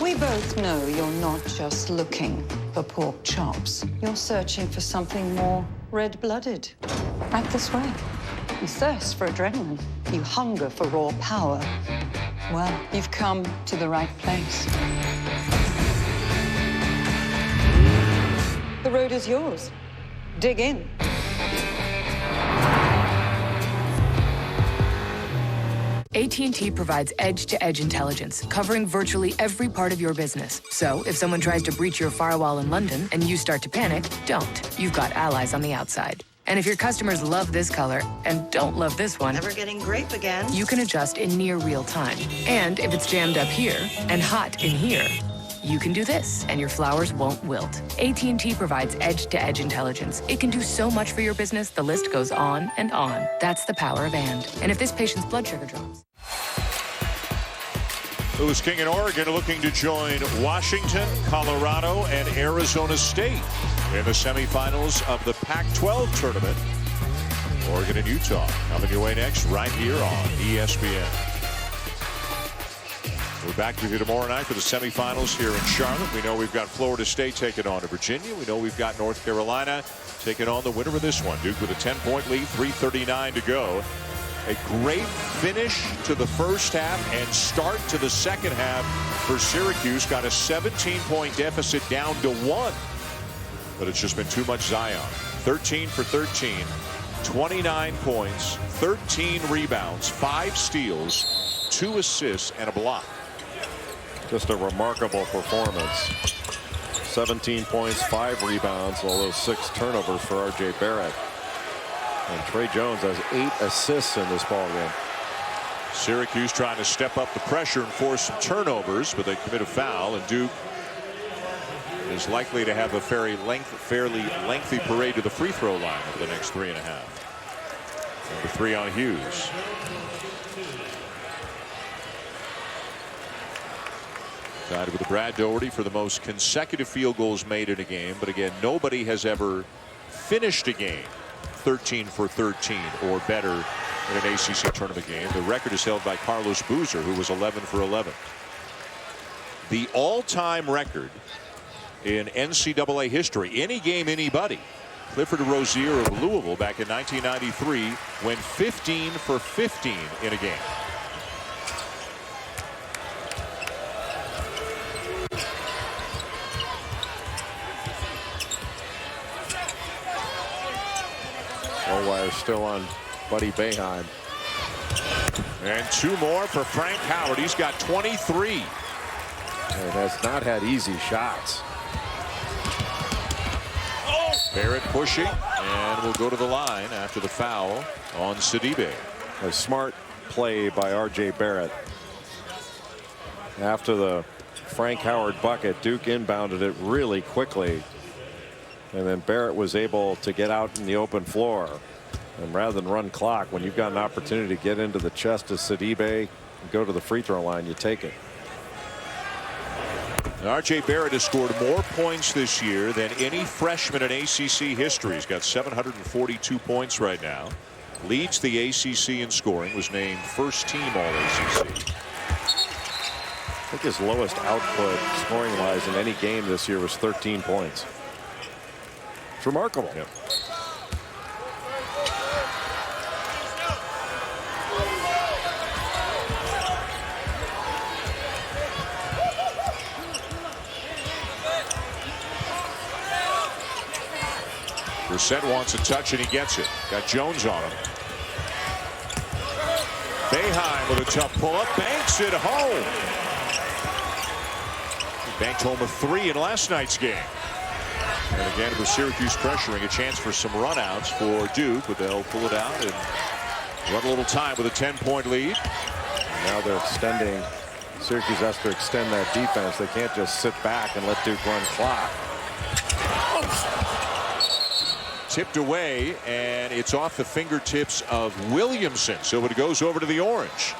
We both know you're not just looking for pork chops. You're searching for something more red-blooded. Right this way. You thirst for adrenaline. You hunger for raw power. Well, you've come to the right place. The road is yours. Dig in. AT&T provides edge-to-edge intelligence, covering virtually every part of your business. So if someone tries to breach your firewall in London and you start to panic, don't. You've got allies on the outside. And if your customers love this color and don't love this one, Never getting grape again. you can adjust in near real time. And if it's jammed up here and hot in here, you can do this, and your flowers won't wilt. AT&T provides edge-to-edge intelligence. It can do so much for your business, the list goes on and on. That's the power of and. And if this patient's blood sugar drops. Lewis King in Oregon looking to join Washington, Colorado, and Arizona State in the semifinals of the Pac-12 tournament. Oregon and Utah coming your way next right here on ESPN. We're back with you tomorrow night for the semifinals here in Charlotte. We know we've got Florida State taking on to Virginia. We know we've got North Carolina taking on the winner of this one. Duke with a 10-point lead, 3:39 to go. A great finish to the first half and start to the second half for Syracuse. Got a 17-point deficit down to 1. But it's just been too much Zion. 13 for 13, 29 points, 13 rebounds, 5 steals, 2 assists, and a block. Just a remarkable performance. 17 points, 5 rebounds, although 6 turnovers for R.J. Barrett. And Trey Jones has 8 assists in this ballgame. Syracuse trying to step up the pressure and force some turnovers, but they commit a foul, and Duke is likely to have a fairly lengthy parade to the free throw line over the next 3.5. Number 3 on Hughes. Tied with Brad Doherty for the most consecutive field goals made in a game, but again, nobody has ever finished a game 13 for 13 or better in an ACC tournament game. The record is held by Carlos Boozer, who was 11 for 11. The all-time record in NCAA history, any game, anybody. Clifford Rozier of Louisville back in 1993 went 15 for 15 in a game. fire still on Buddy Boeheim. And 2 more for Frank Howard. He's got 23. And has not had easy shots. Barrett pushing, and will go to the line after the foul on Sidibe. A smart play by R.J. Barrett. After the Frank Howard bucket, Duke inbounded it really quickly. And then Barrett was able to get out in the open floor. And rather than run clock, when you've got an opportunity to get into the chest of Sidibe and go to the free throw line, you take it. R.J. Barrett has scored more points this year than any freshman in ACC history. He's got 742 points right now. Leads the ACC in scoring. Was named first team All-ACC. I think his lowest output scoring-wise in any game this year was 13 points. It's remarkable. Yep. Brissett wants a touch and he gets it. Got Jones on him. Boeheim with a tough pull-up, banks it home. He banked home a 3 in last night's game. And again, with Syracuse pressuring, a chance for some runouts for Duke, but they'll pull it out and run a little time with a 10-point lead. And now they're extending. Syracuse has to extend that defense. They can't just sit back and let Duke run clock. Tipped away, and it's off the fingertips of Williamson, so it goes over to the Orange.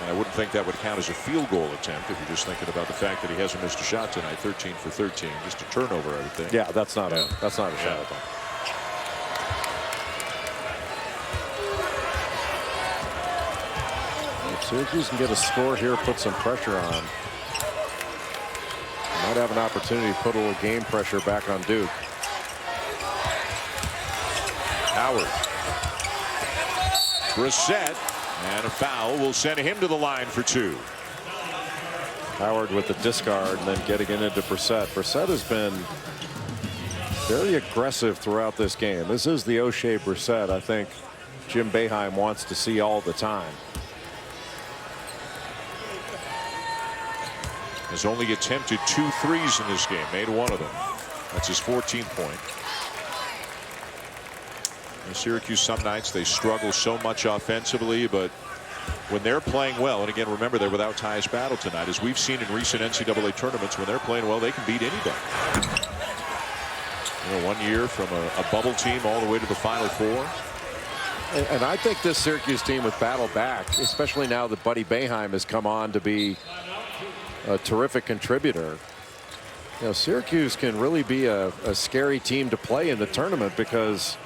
And I wouldn't think that would count as a field goal attempt if you're just thinking about the fact that he hasn't missed a shot tonight. 13 for 13, just a turnover, I would think. Yeah, that's not a shot at all. If Syracuse can get a score here, put some pressure on. Might have an opportunity to put a little game pressure back on Duke. Howard. Brissett, and a foul will send him to the line for 2. Howard with the discard and then getting it into Brissett. Brissett has been very aggressive throughout this game. This is the O'Shea Brissett I think Jim Boeheim wants to see all the time. Has only attempted 2 threes in this game, made 1 of them. That's his 14th point. In Syracuse, some nights they struggle so much offensively, but when they're playing well, and again, remember they're without Tyus Battle tonight, as we've seen in recent NCAA tournaments, when they're playing well, they can beat anybody. You know, 1 year from a bubble team all the way to the Final Four. And I think this Syracuse team with Battle back, especially now that Buddy Boeheim has come on to be a terrific contributor. You know, Syracuse can really be a scary team to play in the tournament because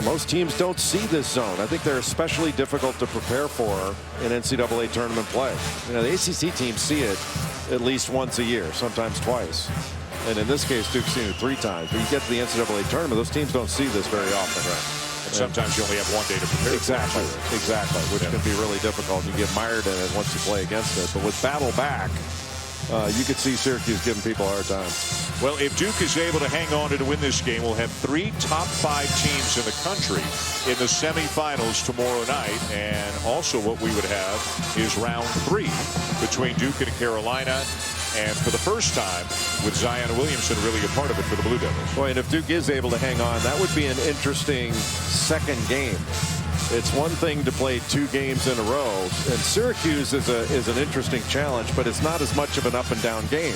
most teams don't see this zone. I think they're especially difficult to prepare for in NCAA tournament play. You know, the ACC teams see it at least once a year, sometimes twice. And in this case, Duke's seen it 3 times. But you get to the NCAA tournament, those teams don't see this very often. Right. And sometimes you only have 1 day to prepare. Exactly, which can be really difficult. You get mired in it once you play against it. But with Battle back, you could see Syracuse giving people a hard time. Well, if Duke is able to hang on to win this game, we'll have 3 top 5 teams in the country in the semifinals tomorrow night. And also what we would have is round 3 between Duke and Carolina. And for the first time, with Zion Williamson really a part of it for the Blue Devils. Boy, and if Duke is able to hang on, that would be an interesting second game. It's one thing to play 2 games in a row, and Syracuse is an interesting challenge, but it's not as much of an up and down game.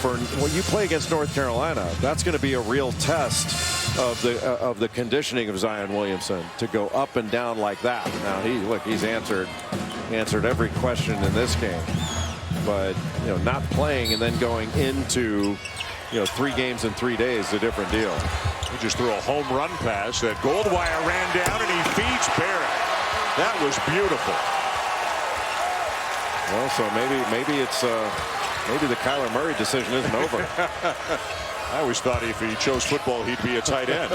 For when you play against North Carolina, that's going to be a real test of the conditioning of Zion Williamson to go up and down like that. Now he's answered every question in this game. But not playing and then going into 3 games in 3 days is a different deal. He just threw a home run pass that Goldwire ran down and he feeds Barrett. That was beautiful. Well, so maybe it's maybe the Kyler Murray decision isn't over. I always thought if he chose football, he'd be a tight end.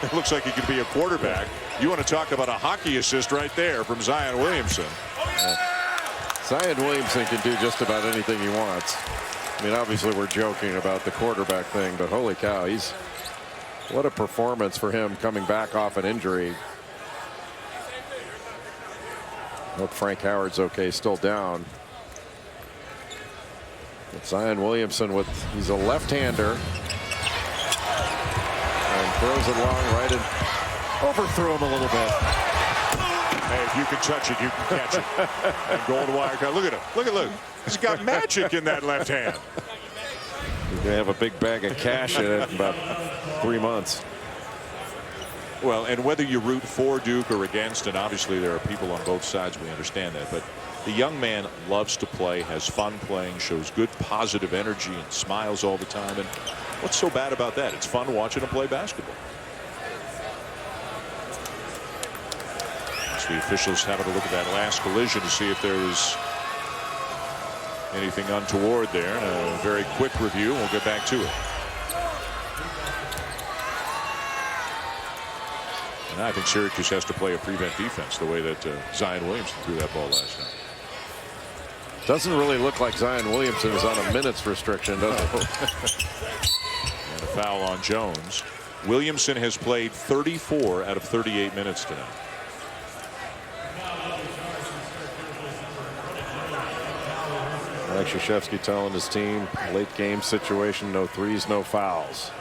It looks like he could be a quarterback. You want to talk about a hockey assist right there from Zion Williamson. Zion Williamson can do just about anything he wants. I mean, obviously we're joking about the quarterback thing, but holy cow, he's What a performance for him coming back off an injury. Hope Frank Howard's okay, still down. But Zion Williamson he's a left-hander. And throws it long right and overthrew him a little bit. Hey, if you can touch it, you can catch it. And Golden Wire, look at him. Look. He's got magic in that left hand. He's going to have a big bag of cash in it in about 3 months. Well, and whether you root for Duke or against, and obviously there are people on both sides, we understand that, but the young man loves to play, has fun playing, shows good positive energy and smiles all the time. And what's so bad about that? It's fun watching him play basketball. So the officials having a look at that last collision to see if there was anything untoward there. And a very quick review. We'll get back to it. And I think Syracuse has to play a prevent defense the way that Zion Williamson threw that ball last night. Doesn't really look like Zion Williamson is on a minutes restriction, does it? And a foul on Jones. Williamson has played 34 out of 38 minutes tonight. Mike Krzyzewski telling his team, late game situation, no threes, no fouls.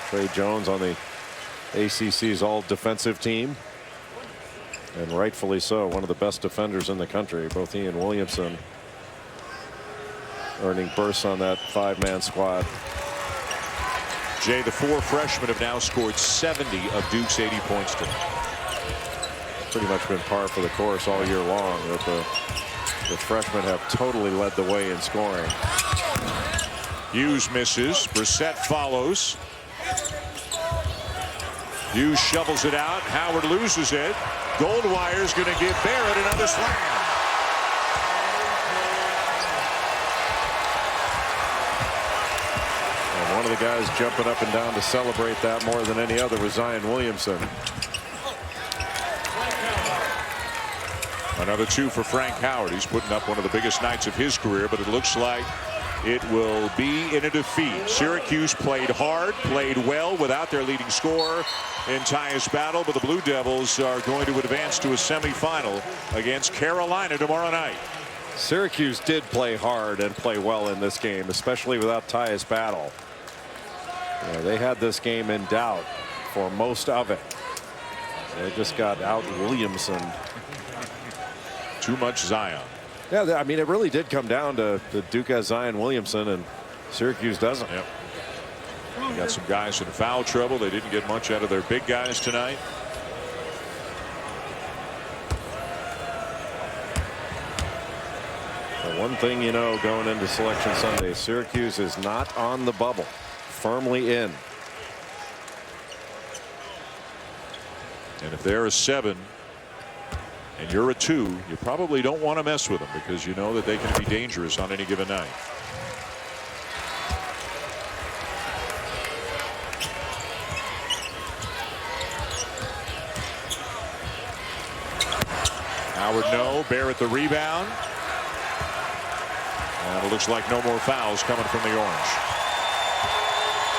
Trey Jones on the ACC's all defensive team, and rightfully so, one of the best defenders in the country. Both he and Williamson earning bursts on that 5-man squad. Jay, the 4 freshmen have now scored 70 of Duke's 80 points tonight. Pretty much been par for the course all year long. That the freshmen have totally led the way in scoring. Hughes misses. Brissett follows. Hughes shovels it out. Howard loses it. Goldwire's going to give Barrett another slam. And one of the guys jumping up and down to celebrate that more than any other was Zion Williamson. Another 2 for Frank Howard. He's putting up one of the biggest nights of his career, but it looks like it will be in a defeat. Syracuse played hard, played well without their leading scorer in Tyus Battle, but the Blue Devils are going to advance to a semifinal against Carolina tomorrow night. Syracuse did play hard and play well in this game, especially without Tyus Battle. They had this game in doubt for most of it. They just got out Williamson. Too much Zion. Yeah, I mean, it really did come down to Duke has Zion Williamson and Syracuse doesn't. Yep. They got some guys in foul trouble. They didn't get much out of their big guys tonight. The one thing you know going into Selection Sunday, Syracuse is not on the bubble, firmly in. And if they're a 7 and you're a 2, you probably don't want to mess with them because you know that they can be dangerous on any given night. Howard no. Barrett the rebound. And it looks like no more fouls coming from the Orange.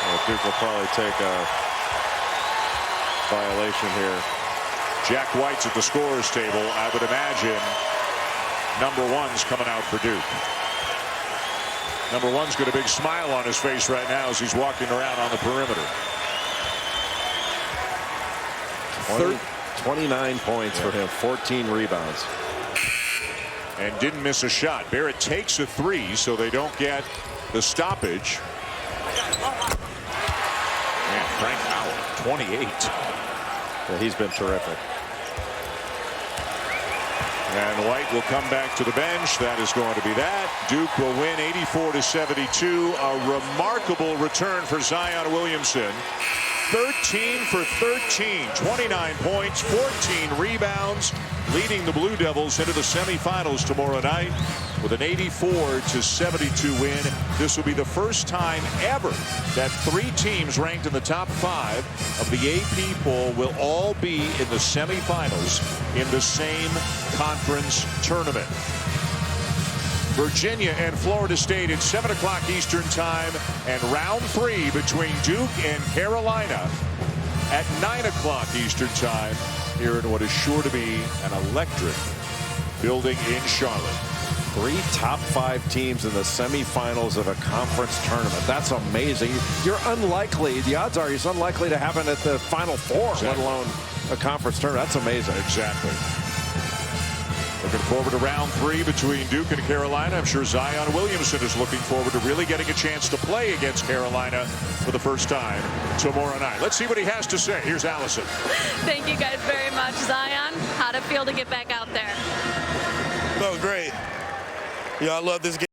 Well, Duke will probably take a violation here. Jack White's at the scorer's table. I would imagine number 1's coming out for Duke. Number 1's got a big smile on his face right now as he's walking around on the perimeter. 29 points for him, 14 rebounds. And didn't miss a shot. Barrett takes a 3, so they don't get the stoppage. Man, Frank Howard, 28. Yeah, he's been terrific. And White will come back to the bench. That is going to be that. Duke will win 84-72. A remarkable return for Zion Williamson. 13 for 13, 29 points, 14 rebounds, leading the Blue Devils into the semifinals tomorrow night with an 84-72 win. This will be the first time ever that 3 teams ranked in the top 5 of the AP poll will all be in the semifinals in the same conference tournament. Virginia and Florida State at 7 o'clock Eastern time, and round 3 between Duke and Carolina at 9 o'clock Eastern time here in what is sure to be an electric building in Charlotte. 3 top 5 teams in the semifinals of a conference tournament. That's amazing. You're unlikely, the odds are you're unlikely to have it at the Final Four, let alone a conference tournament. That's amazing. Exactly. Looking forward to round 3 between Duke and Carolina. I'm sure Zion Williamson is looking forward to really getting a chance to play against Carolina for the first time tomorrow night. Let's see what he has to say. Here's Allison. Thank you guys very much. Zion, how'd it feel to get back out there? That was great. I love this game.